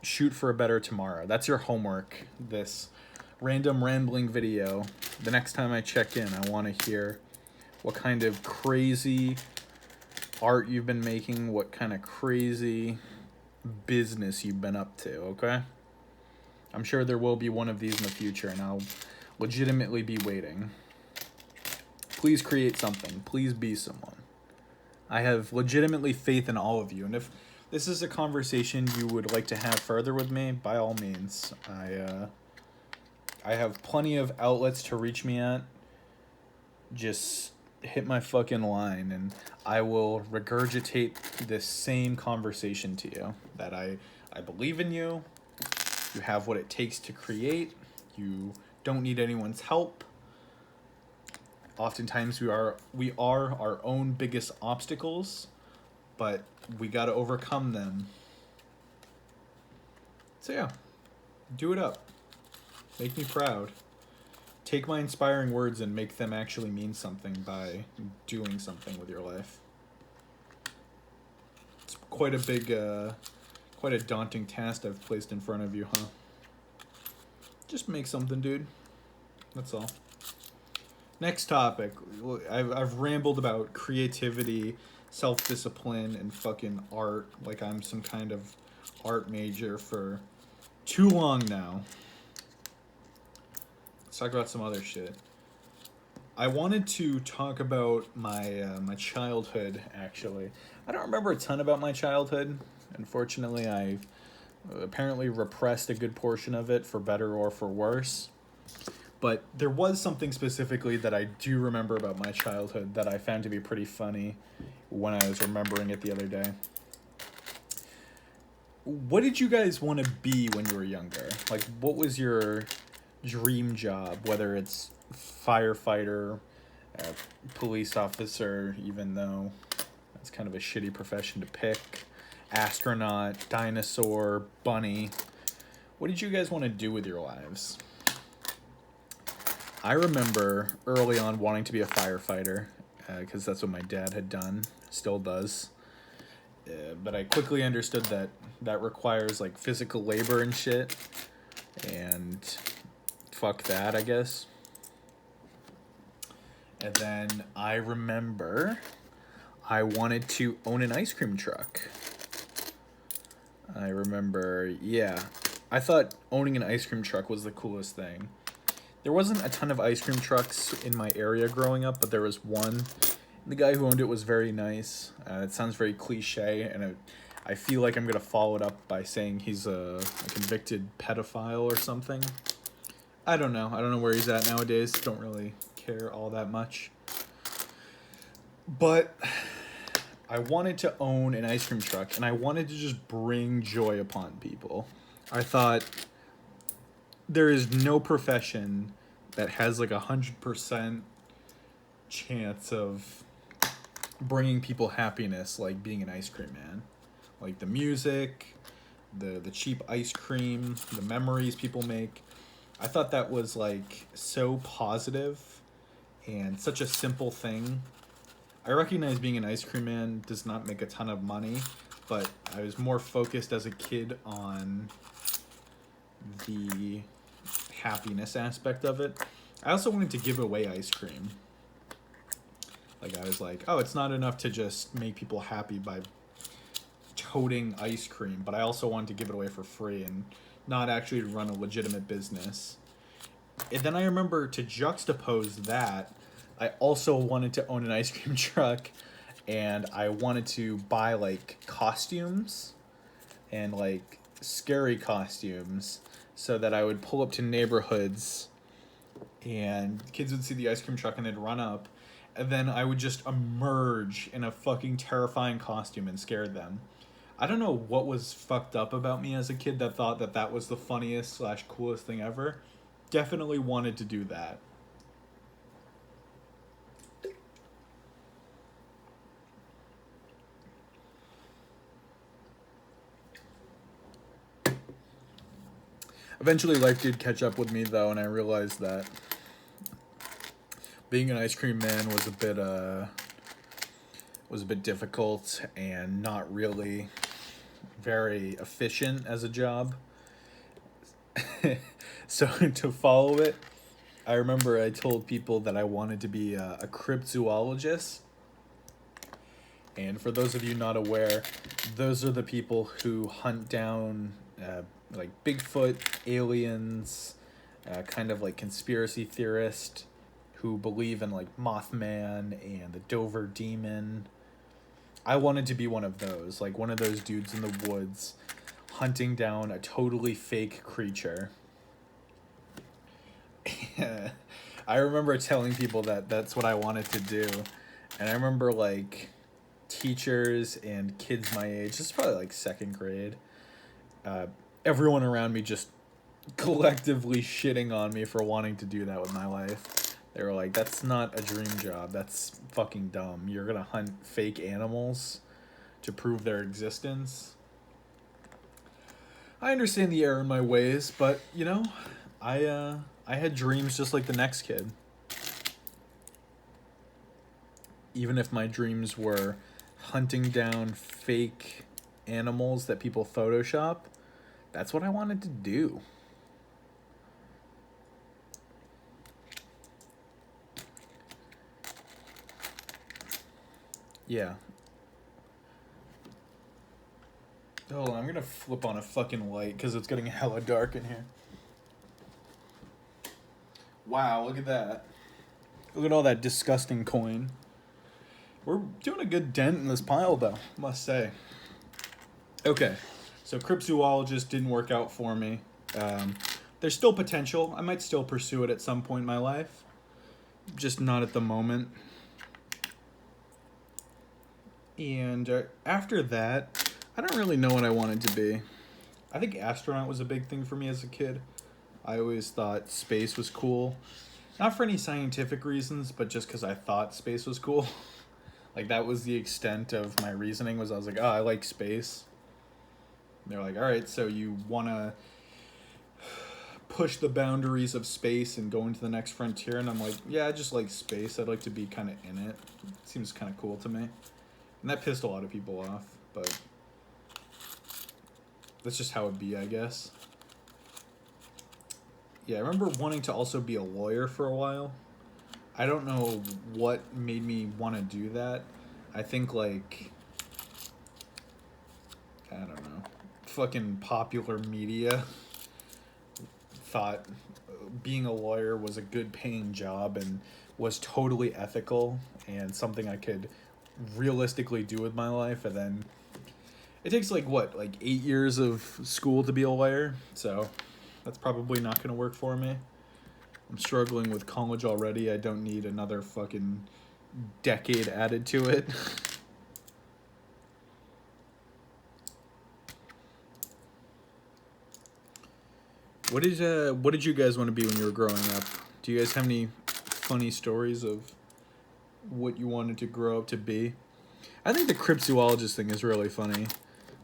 Shoot for a better tomorrow. That's your homework. This random rambling video. The next time I check in, I want to hear what kind of crazy art you've been making, what kind of crazy business you've been up to, okay? I'm sure there will be one of these in the future, and I'll legitimately be waiting. Please create something. Please be someone. I have legitimately faith in all of you. And if this is a conversation you would like to have further with me, by all means. I have plenty of outlets to reach me at. Just hit my fucking line and I will regurgitate this same conversation to you. That I believe in you. You have what it takes to create. You don't need anyone's help. Oftentimes we are our own biggest obstacles, but we got to overcome them. So yeah, do it up. Make me proud. Take my inspiring words and make them actually mean something by doing something with your life. It's quite a big, quite a daunting task I've placed in front of you, huh? Just make something, dude. That's all. Next topic. I've rambled about creativity, self-discipline, and fucking art like I'm some kind of art major for too long now. Let's talk about some other shit. I wanted to talk about my childhood, actually. I don't remember a ton about my childhood. Unfortunately, I apparently repressed a good portion of it, for better or for worse. But there was something specifically that I do remember about my childhood that I found to be pretty funny. when I was remembering it the other day. What did you guys want to be when you were younger? Like, what was your dream job? Whether it's firefighter, police officer, even though that's kind of a shitty profession to pick, astronaut, dinosaur, bunny. What did you guys want to do with your lives? I remember early on wanting to be a firefighter because that's what my dad had done, still does. But I quickly understood that that requires like physical labor and shit, and fuck that, I guess. And then I remember I wanted to own an ice cream truck. I remember, yeah, I thought owning an ice cream truck was the coolest thing. There wasn't a ton of ice cream trucks in my area growing up, but there was one. The guy who owned it was very nice. It sounds very cliche, and I feel like I'm going to follow it up by saying he's a convicted pedophile or something. I don't know. I don't know where he's at nowadays. Don't really care all that much. But I wanted to own an ice cream truck, and I wanted to just bring joy upon people. I thought there is no profession that has like 100% chance of bringing people happiness like being an ice cream man. Like the music, the cheap ice cream, the memories people make. I thought that was like so positive and such a simple thing. I recognize being an ice cream man does not make a ton of money, but I was more focused as a kid on the happiness aspect of it. I also wanted to give away ice cream. Like, I was like, oh, it's not enough to just make people happy by toting ice cream, but I also wanted to give it away for free and not actually run a legitimate business. And then I remember, to juxtapose that, I also wanted to own an ice cream truck, and I wanted to buy like costumes and like scary costumes so that I would pull up to neighborhoods and kids would see the ice cream truck and they'd run up, and then I would just emerge in a fucking terrifying costume and scare them. I don't know what was fucked up about me as a kid that thought that that was the funniest / coolest thing ever. Definitely wanted to do that. Eventually life did catch up with me though, and I realized that being an ice cream man was a bit difficult and not really very efficient as a job. So to follow it, I remember I told people that I wanted to be a cryptozoologist. And for those of you not aware, those are the people who hunt down like Bigfoot, aliens, kind of like conspiracy theorists who believe in like Mothman and the Dover Demon. I wanted to be one of those, like one of those dudes in the woods hunting down a totally fake creature. I remember telling people that that's what I wanted to do. And I remember like teachers and kids my age, this is probably like second grade, everyone around me just collectively shitting on me for wanting to do that with my life. They were like, that's not a dream job. That's fucking dumb. You're gonna hunt fake animals to prove their existence. I understand the error in my ways, but, you know, I had dreams just like the next kid. Even if my dreams were hunting down fake animals that people Photoshop, that's what I wanted to do. Yeah. Hold on, I'm gonna flip on a fucking light because it's getting hella dark in here. Wow, look at that. Look at all that disgusting coin. We're doing a good dent in this pile, though, must say. Okay, so cryptozoologist didn't work out for me. There's still potential. I might still pursue it at some point in my life. Just not at the moment. And after that, I don't really know what I wanted to be. I think astronaut was a big thing for me as a kid. I always thought space was cool. Not for any scientific reasons, but just because I thought space was cool. Like, that was the extent of my reasoning, was I was like, oh, I like space. And they're like, all right, so you want to push the boundaries of space and go into the next frontier? And I'm like, yeah, I just like space. I'd like to be kind of in it. It seems kind of cool to me. And that pissed a lot of people off, but that's just how it be, I guess. Yeah, I remember wanting to also be a lawyer for a while. I don't know what made me want to do that. I think, like, I don't know, fucking popular media thought being a lawyer was a good paying job and was totally ethical and something I could realistically do with my life. And then it takes like 8 years of school to be a lawyer, so that's probably not going to work for me. I'm struggling with college already. I don't need another fucking decade added to it. What did you guys want to be when you were growing up? Do you guys have any funny stories of what you wanted to grow up to be? I think the cryptozoologist thing is really funny.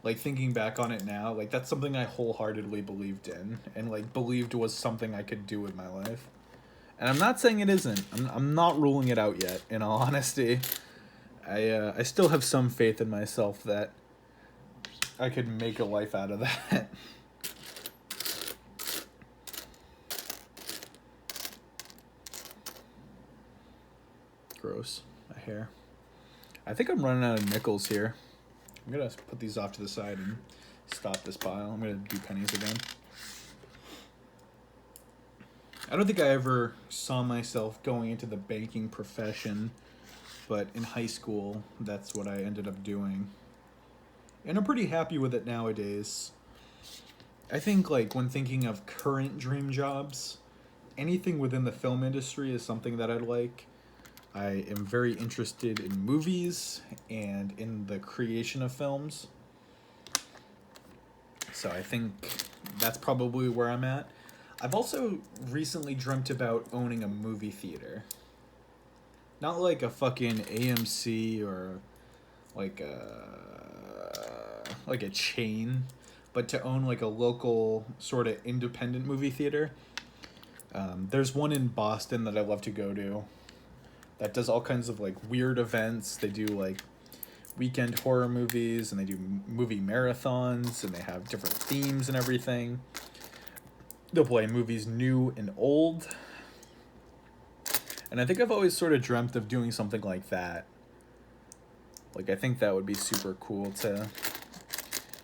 Like, thinking back on it now, like, that's something I wholeheartedly believed in and, like, believed was something I could do with my life. And I'm not saying it isn't. I'm not ruling it out yet, in all honesty. I still have some faith in myself that I could make a life out of that. Gross. A hair. I think I'm running out of nickels here. I'm gonna put these off to the side and stop this pile. I'm gonna do pennies again. I don't think I ever saw myself going into the banking profession, but in high school, that's what I ended up doing. And I'm pretty happy with it nowadays. I think, like, when thinking of current dream jobs, anything within the film industry is something that I'd like. I am very interested in movies and in the creation of films. So I think that's probably where I'm at. I've also recently dreamt about owning a movie theater. Not like a fucking AMC or like a chain, but to own like a local sort of independent movie theater. There's one in Boston that I love to go to that does all kinds of like weird events. They do like weekend horror movies and they do movie marathons and they have different themes and everything. They'll play movies new and old. And I think I've always sort of dreamt of doing something like that. Like, I think that would be super cool to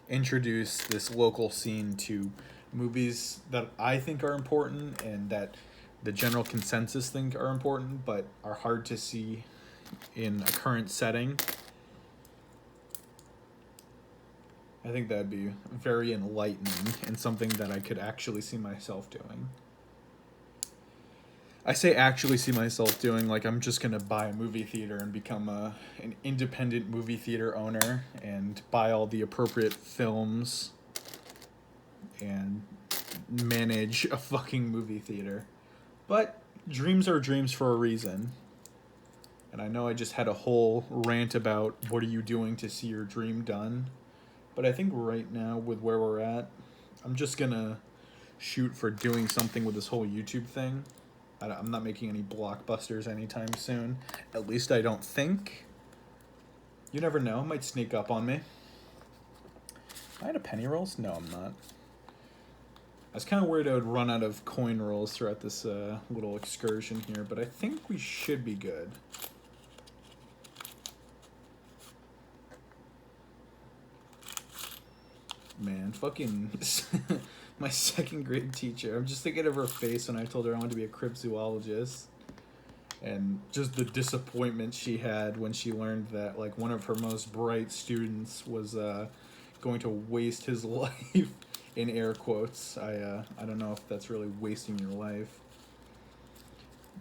introduce this local scene to movies that I think are important and that the general consensus think are important but are hard to see in a current setting. I think that'd be very enlightening and something that I could actually see myself doing. I say actually see myself doing, like I'm just going to buy a movie theater and become an independent movie theater owner and buy all the appropriate films and manage a fucking movie theater. But dreams are dreams for a reason. And I know I just had a whole rant about what are you doing to see your dream done. But I think right now, with where we're at, I'm just going to shoot for doing something with this whole YouTube thing. I'm not making any blockbusters anytime soon. At least I don't think. You never know. It might sneak up on me. Am I out of penny rolls? No, I'm not. I was kind of worried I would run out of coin rolls throughout this little excursion here, but I think we should be good. Man, fucking my second grade teacher. I'm just thinking of her face when I told her I wanted to be a cryptozoologist. And just the disappointment she had when she learned that, like, one of her most bright students was going to waste his life, in air quotes. I don't know if that's really wasting your life.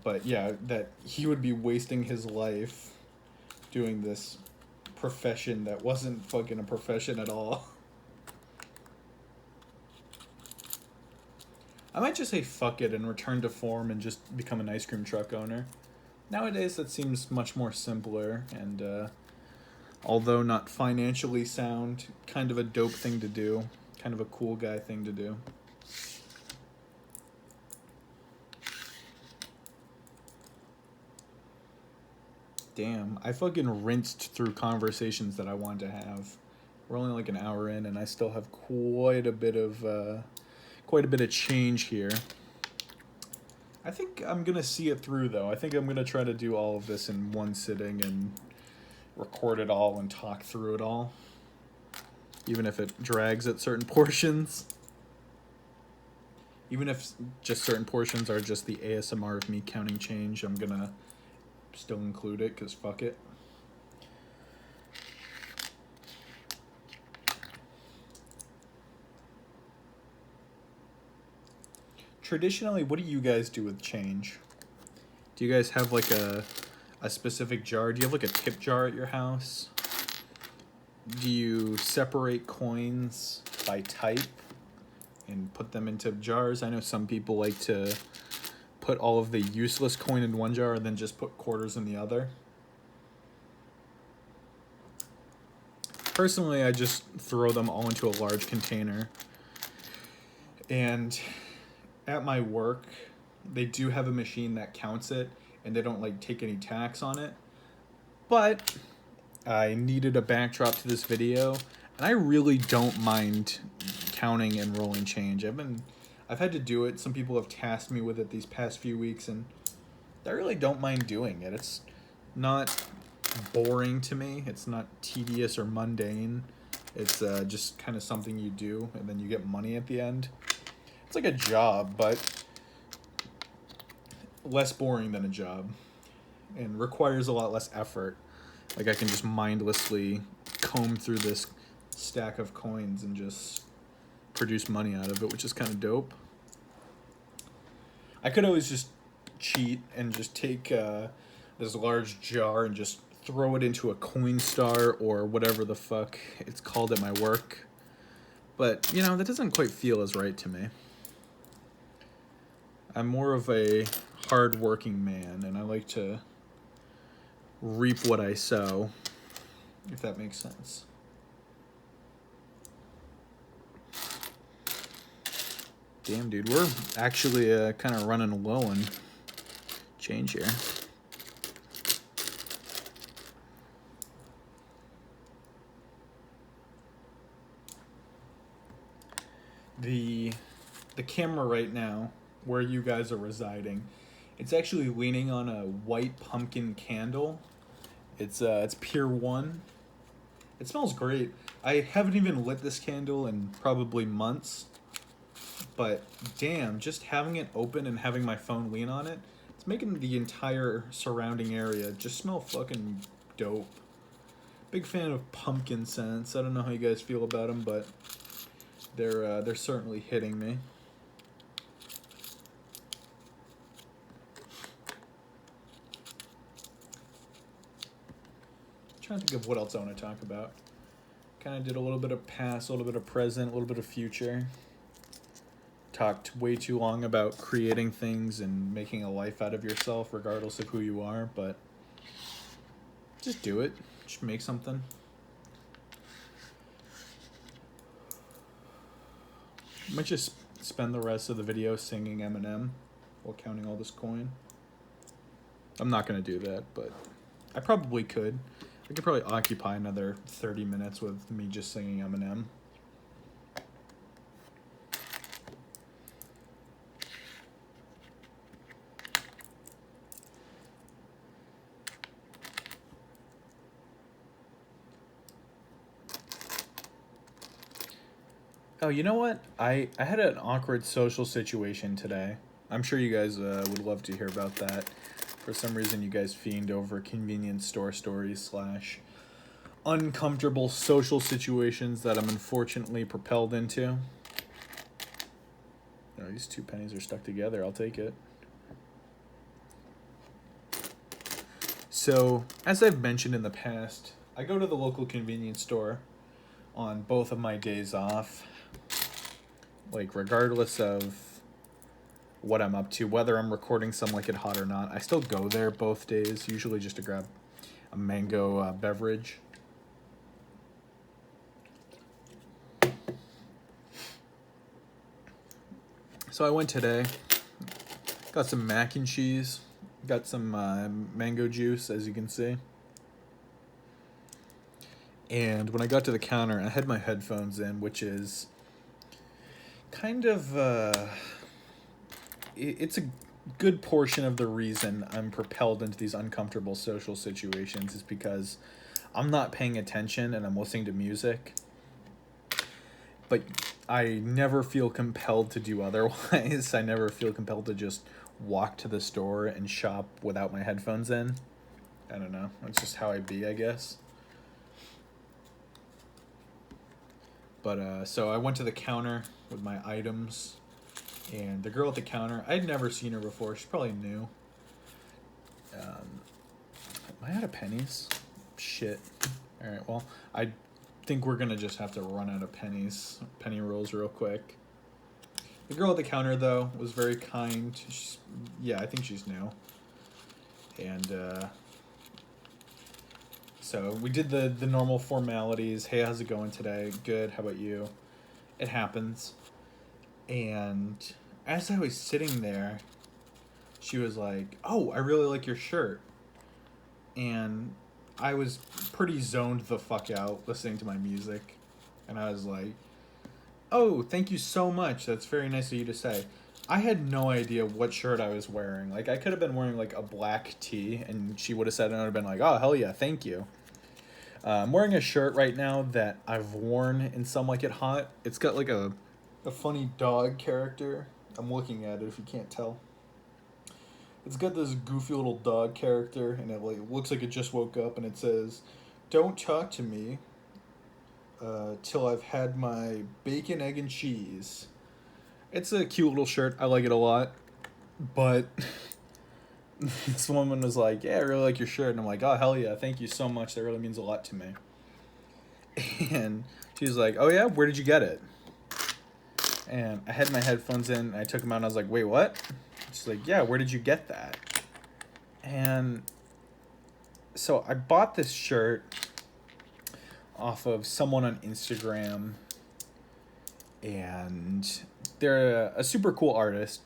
But yeah, that he would be wasting his life doing this profession that wasn't fucking a profession at all. I might just say fuck it and return to form and just become an ice cream truck owner. Nowadays, that seems much more simpler and, although not financially sound, kind of a dope thing to do. Kind of a cool guy thing to do. Damn, I fucking rinsed through conversations that I wanted to have. We're only like an hour in, and I still have quite a bit of change here. I think I'm gonna see it through, though. I think I'm gonna try to do all of this in one sitting and record it all and talk through it all, even if it drags at certain portions. Even if just certain portions are just the ASMR of me counting change, I'm gonna still include it, because fuck it. Traditionally, what do you guys do with change? Do you guys have like a specific jar? Do you have like a tip jar at your house? Do you separate coins by type and put them into jars? I know some people like to put all of the useless coin in one jar and then just put quarters in the other. Personally, I just throw them all into a large container. And at my work, they do have a machine that counts it, and they don't like take any tax on it. But I needed a backdrop to this video, and I really don't mind counting and rolling change. I've had to do it. Some people have tasked me with it these past few weeks, and I really don't mind doing it. It's not boring to me. It's not tedious or mundane. It's just kind of something you do, and then you get money at the end. It's like a job, but less boring than a job, and requires a lot less effort. Like, I can just mindlessly comb through this stack of coins and just produce money out of it, which is kind of dope. I could always just cheat and just take this large jar and just throw it into a Coinstar or whatever the fuck it's called at my work. But, you know, that doesn't quite feel as right to me. I'm more of a hard-working man, and I like to reap what I sow, if that makes sense. Damn, dude, we're actually kind of running low on change here. The camera right now, where you guys are residing, it's actually leaning on a white pumpkin candle. It's Pier 1. It smells great. I haven't even lit this candle in probably months. But damn, just having it open and having my phone lean on it, it's making the entire surrounding area just smell fucking dope. Big fan of pumpkin scents. I don't know how you guys feel about them, but they're certainly hitting me. Trying to think of what else I want to talk about. Kind of did a little bit of past, a little bit of present, a little bit of future. Talked way too long about creating things and making a life out of yourself regardless of who you are, but just do it. Just make something. I might just spend the rest of the video singing Eminem while counting all this coin. I'm not going to do that, but I probably could. I could probably occupy another 30 minutes with me just singing Eminem. Oh, you know what? I had an awkward social situation today. I'm sure you guys would love to hear about that. For some reason, you guys fiend over convenience store stories / uncomfortable social situations that I'm unfortunately propelled into. You know, these 2 pennies are stuck together. I'll take it. So, as I've mentioned in the past, I go to the local convenience store on both of my days off. Like, regardless of what I'm up to, whether I'm recording Some Like It Hot or not, I still go there both days, usually just to grab a mango beverage. So I went today, got some mac and cheese, got some mango juice, as you can see. And when I got to the counter, I had my headphones in, which is kind of, it's a good portion of the reason I'm propelled into these uncomfortable social situations is because I'm not paying attention and I'm listening to music. But I never feel compelled to do otherwise. I never feel compelled to just walk to the store and shop without my headphones in. I don't know. That's just how I be, I guess. But, so I went to the counter with my items. And the girl at the counter, I'd never seen her before. She's probably new. Am I out of pennies? Shit. Alright, well, I think we're gonna just have to run out of penny rolls real quick. The girl at the counter, though, was very kind. I think she's new. And so we did the normal formalities. Hey, how's it going today? Good. How about you? It happens. And as I was sitting there, she was like, "Oh, I really like your shirt." And I was pretty zoned the fuck out listening to my music. And I was like, "Oh, thank you so much. That's very nice of you to say." I had no idea what shirt I was wearing. Like, I could have been wearing, like, a black tee, and she would have said it, and I would have been like, "Oh, hell yeah, thank you." I'm wearing a shirt right now that I've worn in Some Like It Hot. It's got, like, a funny dog character. I'm looking at it if you can't tell. It's got this goofy little dog character, and it like looks like it just woke up, and it says, "Don't talk to me till I've had my bacon, egg, and cheese." It's a cute little shirt. I like it a lot. But this woman was like, "Yeah, I really like your shirt." And I'm like, "Oh, hell yeah, thank you so much. That really means a lot to me." And she was like, "Oh yeah, where did you get it?" And I had my headphones in, and I took them out, and I was like, "Wait, what?" She's like, "Yeah, where did you get that?" And so I bought this shirt off of someone on Instagram, and they're a super cool artist,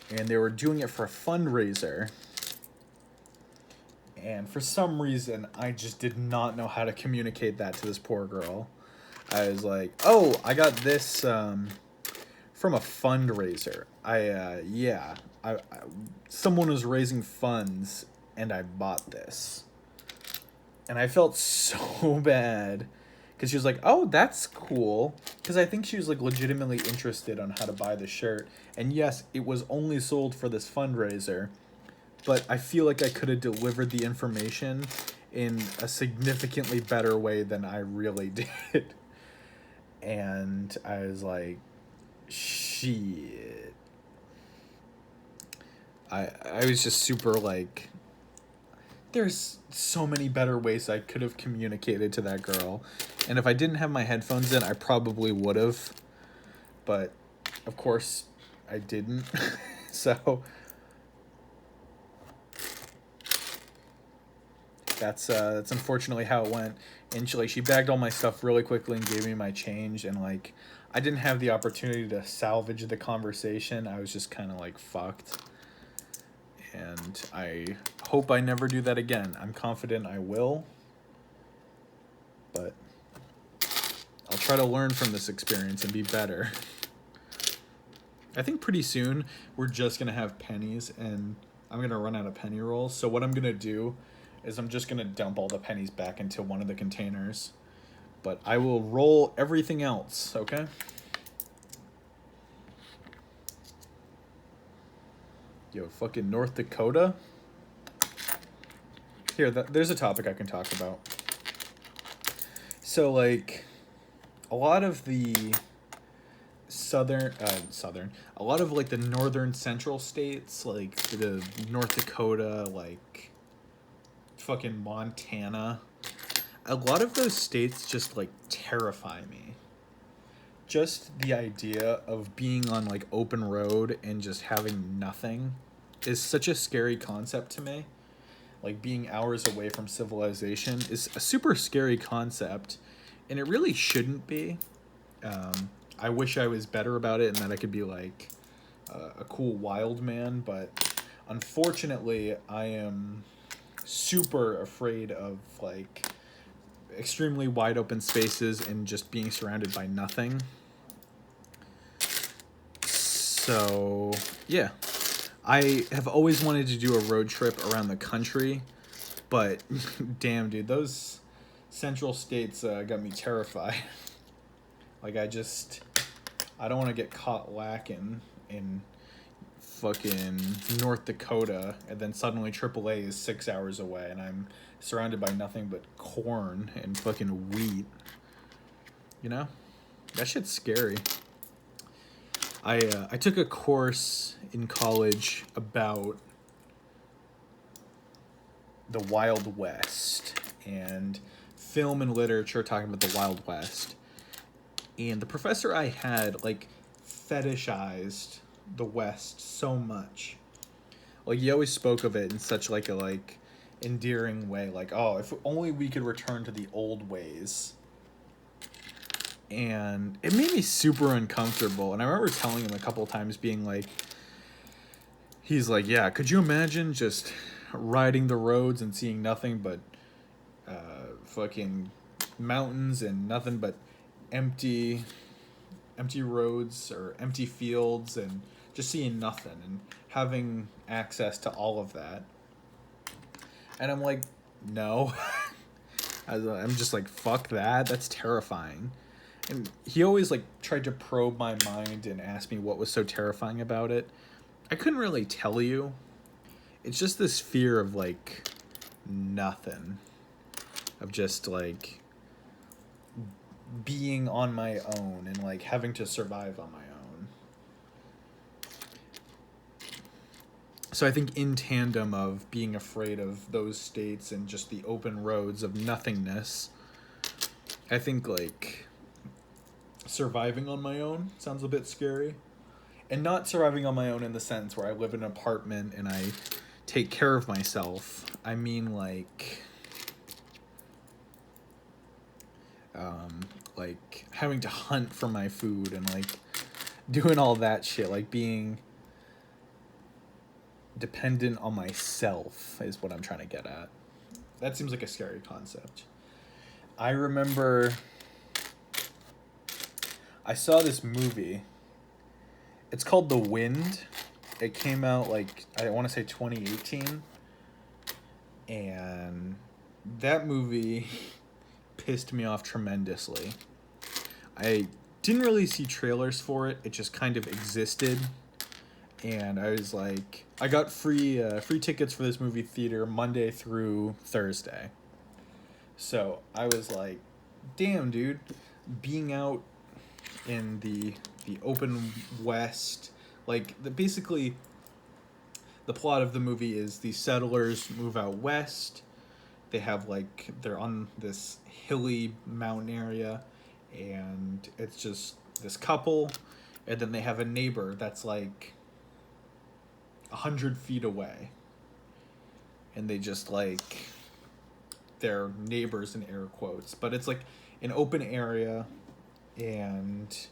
and they were doing it for a fundraiser. And for some reason, I just did not know how to communicate that to this poor girl. I was like, "Oh, I got this from a fundraiser. Someone was raising funds, and I bought this." And I felt so bad, because she was like, "Oh, that's cool." Because I think she was like legitimately interested on how to buy the shirt. And yes, it was only sold for this fundraiser, but I feel like I could have delivered the information in a significantly better way than I really did. And I was like, shit. I was just super like, there's so many better ways I could have communicated to that girl. And if I didn't have my headphones in, I probably would have. But, of course, I didn't. So that's unfortunately how it went. And she bagged all my stuff really quickly and gave me my change. And, like, I didn't have the opportunity to salvage the conversation. I was just kind of, like, fucked. And I hope I never do that again. I'm confident I will. But I'll try to learn from this experience and be better. I think pretty soon we're just going to have pennies, and I'm going to run out of penny rolls. So what I'm going to do is I'm just going to dump all the pennies back into one of the containers. But I will roll everything else, okay? Yo, fucking North Dakota? Here, there's a topic I can talk about. So, like, a lot of the a lot of, like, the northern central states, like, the North Dakota, like, fucking Montana, a lot of those states just like terrify me. Just the idea of being on like open road and just having nothing is such a scary concept to me. Like being hours away from civilization is a super scary concept, and it really shouldn't be. I wish I was better about it and that I could be like a cool wild man, but unfortunately, I am super afraid of like extremely wide open spaces and just being surrounded by nothing. So, yeah. I have always wanted to do a road trip around the country, but damn, dude, those central states got me terrified. Like, I don't want to get caught lacking in fucking North Dakota, and then suddenly AAA is 6 hours away, and I'm surrounded by nothing but corn and fucking wheat. You know? That shit's scary. I took a course in college about the Wild West and film and literature talking about the Wild West. And the professor I had, like, fetishized the West so much. Like, he always spoke of it in such, like, a, like, endearing way. Like, oh, if only we could return to the old ways. And it made me super uncomfortable. And I remember telling him a couple of times, being like, he's like, yeah, could you imagine just riding the roads and seeing nothing but fucking mountains and nothing but empty roads or empty fields and just seeing nothing and having access to all of that. And I'm like, no. I'm just like, fuck that. That's terrifying. And he always like tried to probe my mind and ask me what was so terrifying about it. I couldn't really tell you. It's just this fear of like nothing. Of just like being on my own and like having to survive on my own. So I think in tandem of being afraid of those states and just the open roads of nothingness, I think like surviving on my own sounds a bit scary. And not surviving on my own in the sense where I live in an apartment and I take care of myself. I mean like having to hunt for my food and like doing all that shit, like being dependent on myself is what I'm trying to get at. That seems like a scary concept. I remember I saw this movie. It's called The Wind. It came out like, I want to say 2018. And that movie pissed me off tremendously. I didn't really see trailers for it. It just kind of existed. And I was like, I got free tickets for this movie theater Monday through Thursday. So I was like, damn, dude, being out in the open west, like basically the plot of the movie is these settlers move out west. They have like, they're on this hilly mountain area, and it's just this couple, and then they have a neighbor that's like 100 feet away, and they just like, they're neighbors in air quotes, but it's like an open area, and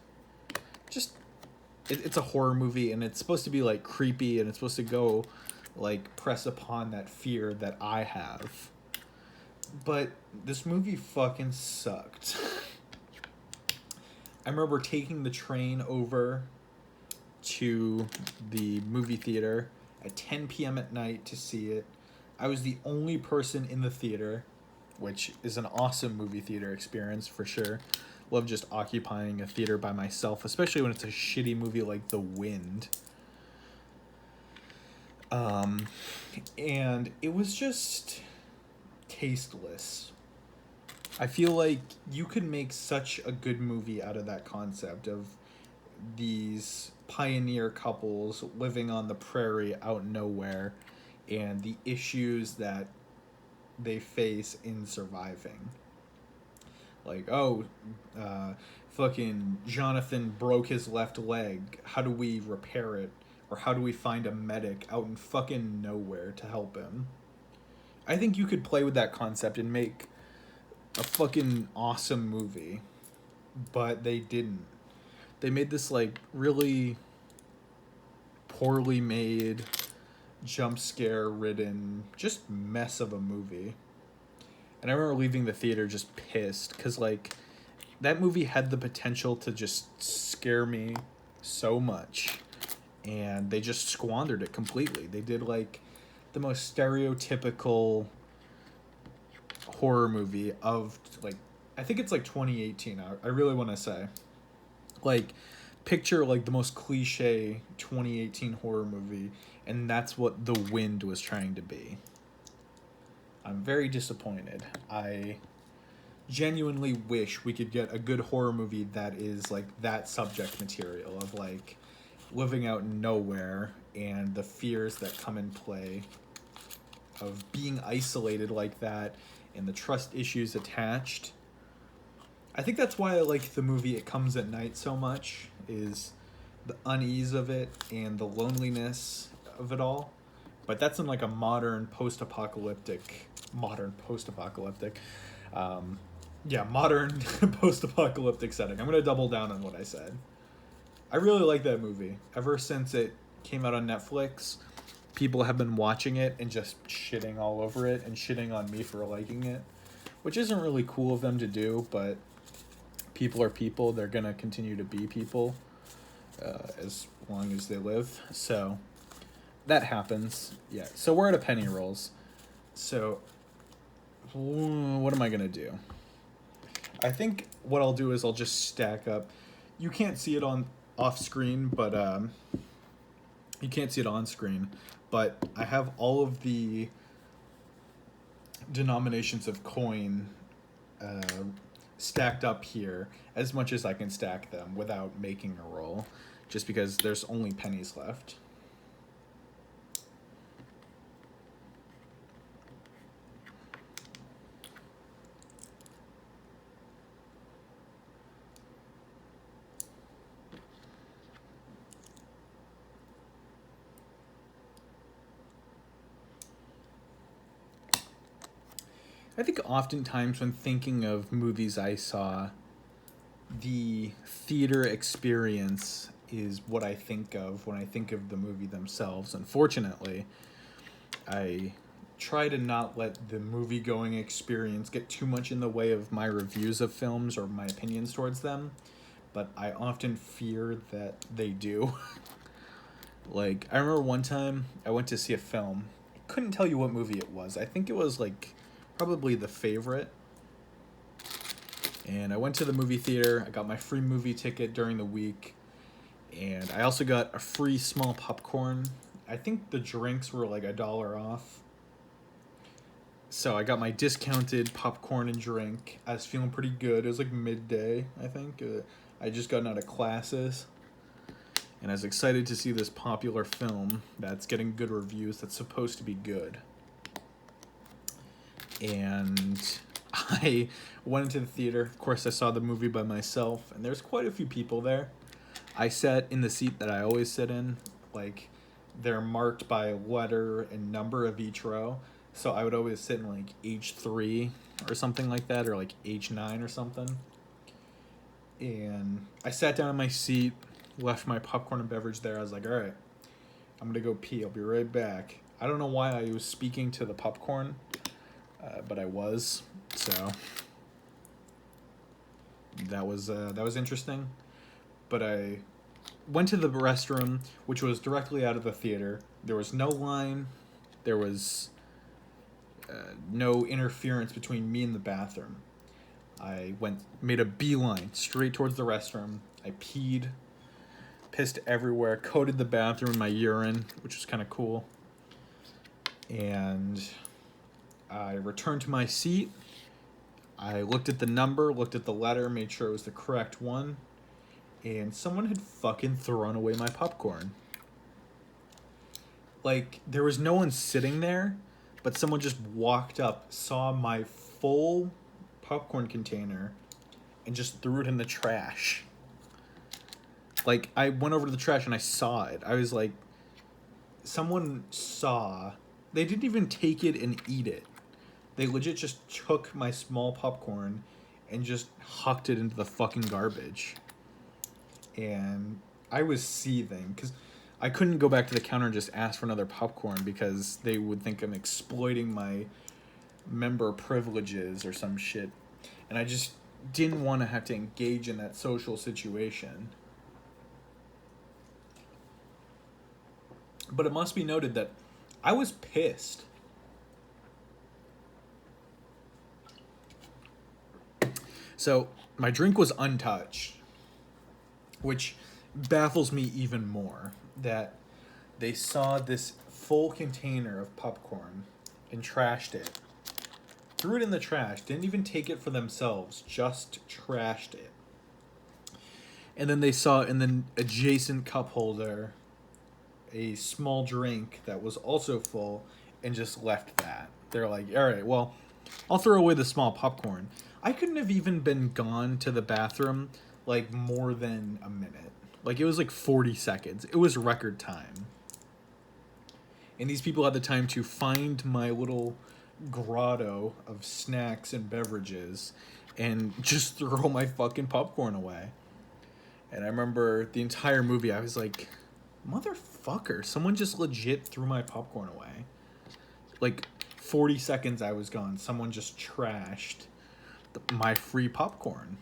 just it's a horror movie, and it's supposed to be like creepy, and it's supposed to go like press upon that fear that I have. But this movie fucking sucked. I remember taking the train over to the movie theater at 10 p.m. at night to see it. I was the only person in the theater, which is an awesome movie theater experience for sure. Love just occupying a theater by myself, especially when it's a shitty movie like The Wind. And it was just tasteless. I feel like you could make such a good movie out of that concept of these pioneer couples living on the prairie out nowhere and the issues that they face in surviving. Like, oh, uh, fucking Jonathan broke his left leg. How do we repair it? Or how do we find a medic out in fucking nowhere to help him? I think you could play with that concept and make a fucking awesome movie, but they didn't. They made this like really poorly made, jump scare ridden, just mess of a movie. And I remember leaving the theater just pissed because like that movie had the potential to just scare me so much, and they just squandered it completely. They did like the most stereotypical horror movie of like, I think it's like 2018. I really want to say like picture like the most cliche 2018 horror movie, and that's what The Wind was trying to be. I'm very disappointed. I genuinely wish we could get a good horror movie that is like that subject material of like living out in nowhere and the fears that come in play of being isolated like that and the trust issues attached. I think that's why I like the movie It Comes at Night so much, is the unease of it and the loneliness of it all. But that's in like a modern post-apocalyptic, um, yeah, modern post-apocalyptic setting. I'm gonna double down on what I said. I really like that movie. Ever since it came out on Netflix, people have been watching it and just shitting all over it and shitting on me for liking it, which isn't really cool of them to do, but people are people. They're gonna continue to be people as long as they live. So that happens. Yeah. So we're at a penny rolls. So what am I gonna do? I think what I'll do is I'll just stack up. You can't see it on off screen, but you can't see it on screen. But I have all of the denominations of coin uh, stacked up here as much as I can stack them without making a roll, just because there's only pennies left. I think oftentimes when thinking of movies I saw, the theater experience is what I think of when I think of the movie themselves. Unfortunately, I try to not let the movie going experience get too much in the way of my reviews of films or my opinions towards them, but I often fear that they do. Like, I remember one time I went to see a film. I couldn't tell you what movie it was. I think it was like probably The Favorite. And I went to the movie theater. I got my free movie ticket during the week. And I also got a free small popcorn. I think the drinks were like $1 off. So I got my discounted popcorn and drink. I was feeling pretty good. It was like midday, I think. I just gotten out of classes. And I was excited to see this popular film that's getting good reviews, that's supposed to be good. And I went into the theater. Of course, I saw the movie by myself, and there's quite a few people there. I sat in the seat that I always sit in. Like, they're marked by letter and number of each row. So I would always sit in like H3 or something like that, or like H9 or something. And I sat down in my seat, left my popcorn and beverage there. I was like, all right, I'm going to go pee. I'll be right back. I don't know why I was speaking to the popcorn, but I was. So that was interesting. But I went to the restroom, which was directly out of the theater. There was no line. There was no interference between me and the bathroom. I made a beeline straight towards the restroom. I pissed everywhere, coated the bathroom in my urine, which was kind of cool. And I returned to my seat. I looked at the number, looked at the letter, made sure it was the correct one. And someone had fucking thrown away my popcorn. Like, there was no one sitting there, but someone just walked up, saw my full popcorn container, and just threw it in the trash. Like, I went over to the trash and I saw it. I was like, someone saw. They didn't even take it and eat it. They legit just took my small popcorn and just hucked it into the fucking garbage. And I was seething because I couldn't go back to the counter and just ask for another popcorn because they would think I'm exploiting my member privileges or some shit. And I just didn't want to have to engage in that social situation. But it must be noted that I was pissed. So my drink was untouched, which baffles me even more, that they saw this full container of popcorn and trashed it. Threw it in the trash, didn't even take it for themselves, just trashed it. And then they saw in the adjacent cup holder a small drink that was also full and just left that. They're like, all right, well, I'll throw away the small popcorn. I couldn't have even been gone to the bathroom like more than a minute. Like, it was like 40 seconds. It was record time. And these people had the time to find my little grotto of snacks and beverages and just throw my fucking popcorn away. And I remember the entire movie, I was like, motherfucker, someone just legit threw my popcorn away. Like, 40 seconds I was gone, someone just trashed my free popcorn.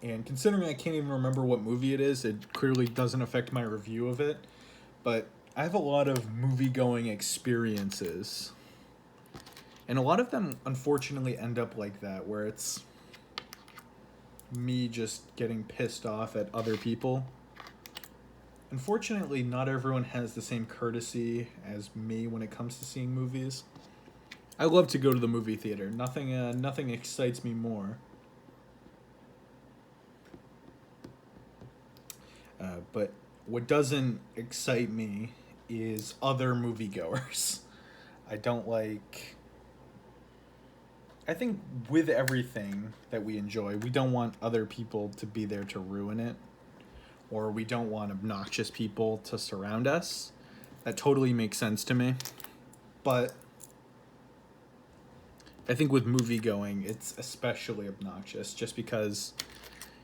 And considering I can't even remember what movie it is, it clearly doesn't affect my review of it. But I have a lot of movie-going experiences. And a lot of them, unfortunately, end up like that, where it's me just getting pissed off at other people. Unfortunately, not everyone has the same courtesy as me when it comes to seeing movies. I love to go to the movie theater. Nothing excites me more. But what doesn't excite me is other moviegoers. I think with everything that we enjoy, we don't want other people to be there to ruin it. Or we don't want obnoxious people to surround us. That totally makes sense to me. But I think with movie going, it's especially obnoxious just because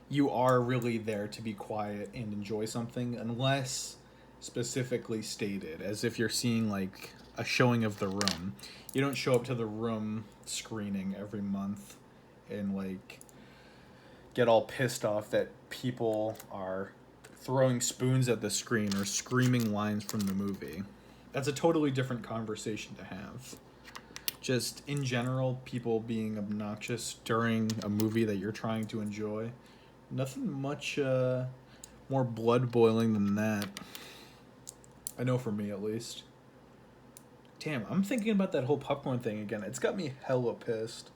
you are really there to be quiet and enjoy something unless specifically stated, as if you're seeing like a showing of The Room. You don't show up to The Room screening every month and like get all pissed off that people are throwing spoons at the screen or screaming lines from the movie. That's a totally different conversation to have. Just in general, people being obnoxious during a movie that you're trying to enjoy. Nothing much more blood boiling than that. I know for me at least. Damn, I'm thinking about that whole popcorn thing again. It's got me hella pissed.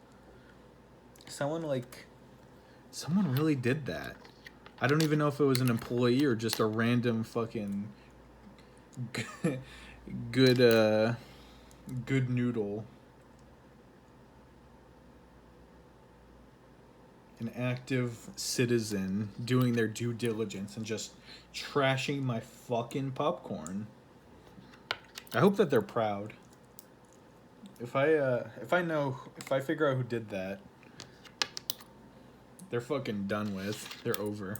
Someone really did that. I don't even know if it was an employee or just a random fucking good noodle. An active citizen doing their due diligence and just trashing my fucking popcorn. I hope that they're proud. If I figure out who did that, they're fucking done with. They're over.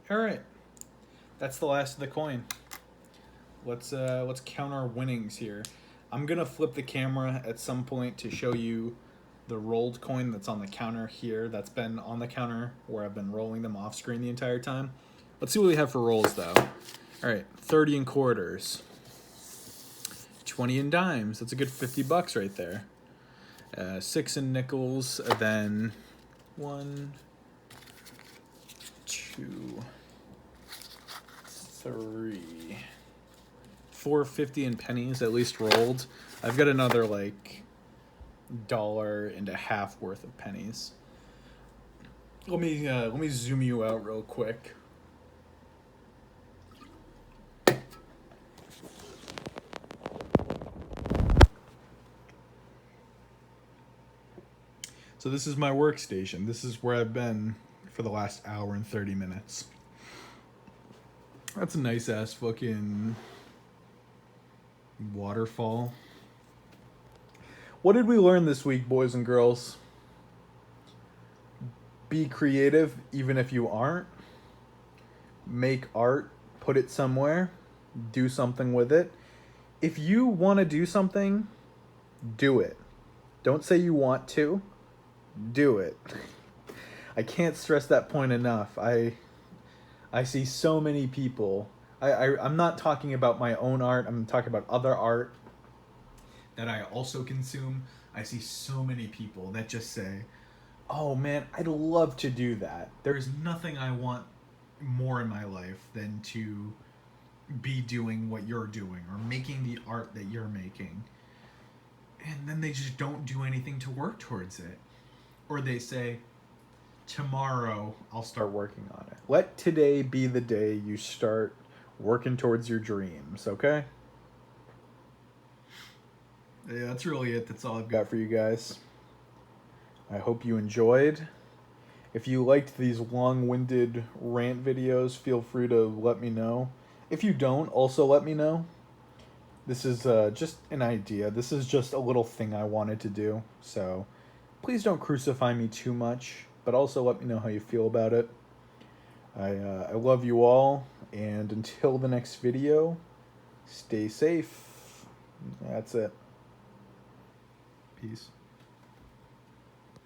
All right, that's the last of the coin. Let's count our winnings here. I'm gonna flip the camera at some point to show you the rolled coin that's on the counter here. That's been on the counter where I've been rolling them off screen the entire time. Let's see what we have for rolls though. All right, 30 in quarters, 20 in dimes. That's a good $50 right there. 6 in nickels, then 1, 2, 3, 4.50 in pennies at least rolled. I've got another like $1.50 worth of pennies. Let me zoom you out real quick. So this is my workstation. This is where I've been for the last hour and 30 minutes. That's a nice ass fucking waterfall. What did we learn this week, boys and girls? Be creative even if you aren't. Make art, put it somewhere, do something with it. If you want to do something, do it. Don't say you want to, do it. I can't stress that point enough. I see so many people. I'm not talking about my own art. I'm talking about other art that I also consume. I see so many people that just say, oh man, I'd love to do that. There's nothing I want more in my life than to be doing what you're doing or making the art that you're making. And then they just don't do anything to work towards it. Or they say, tomorrow I'll start working on it. Let today be the day you start working towards your dreams, okay? Yeah, that's really it. That's all I've got for you guys. I hope you enjoyed. If you liked these long-winded rant videos, feel free to let me know. If you don't, also let me know. This is just an idea. This is just a little thing I wanted to do. So please don't crucify me too much, but also let me know how you feel about it. I love you all, and until the next video, stay safe. That's it. Peace.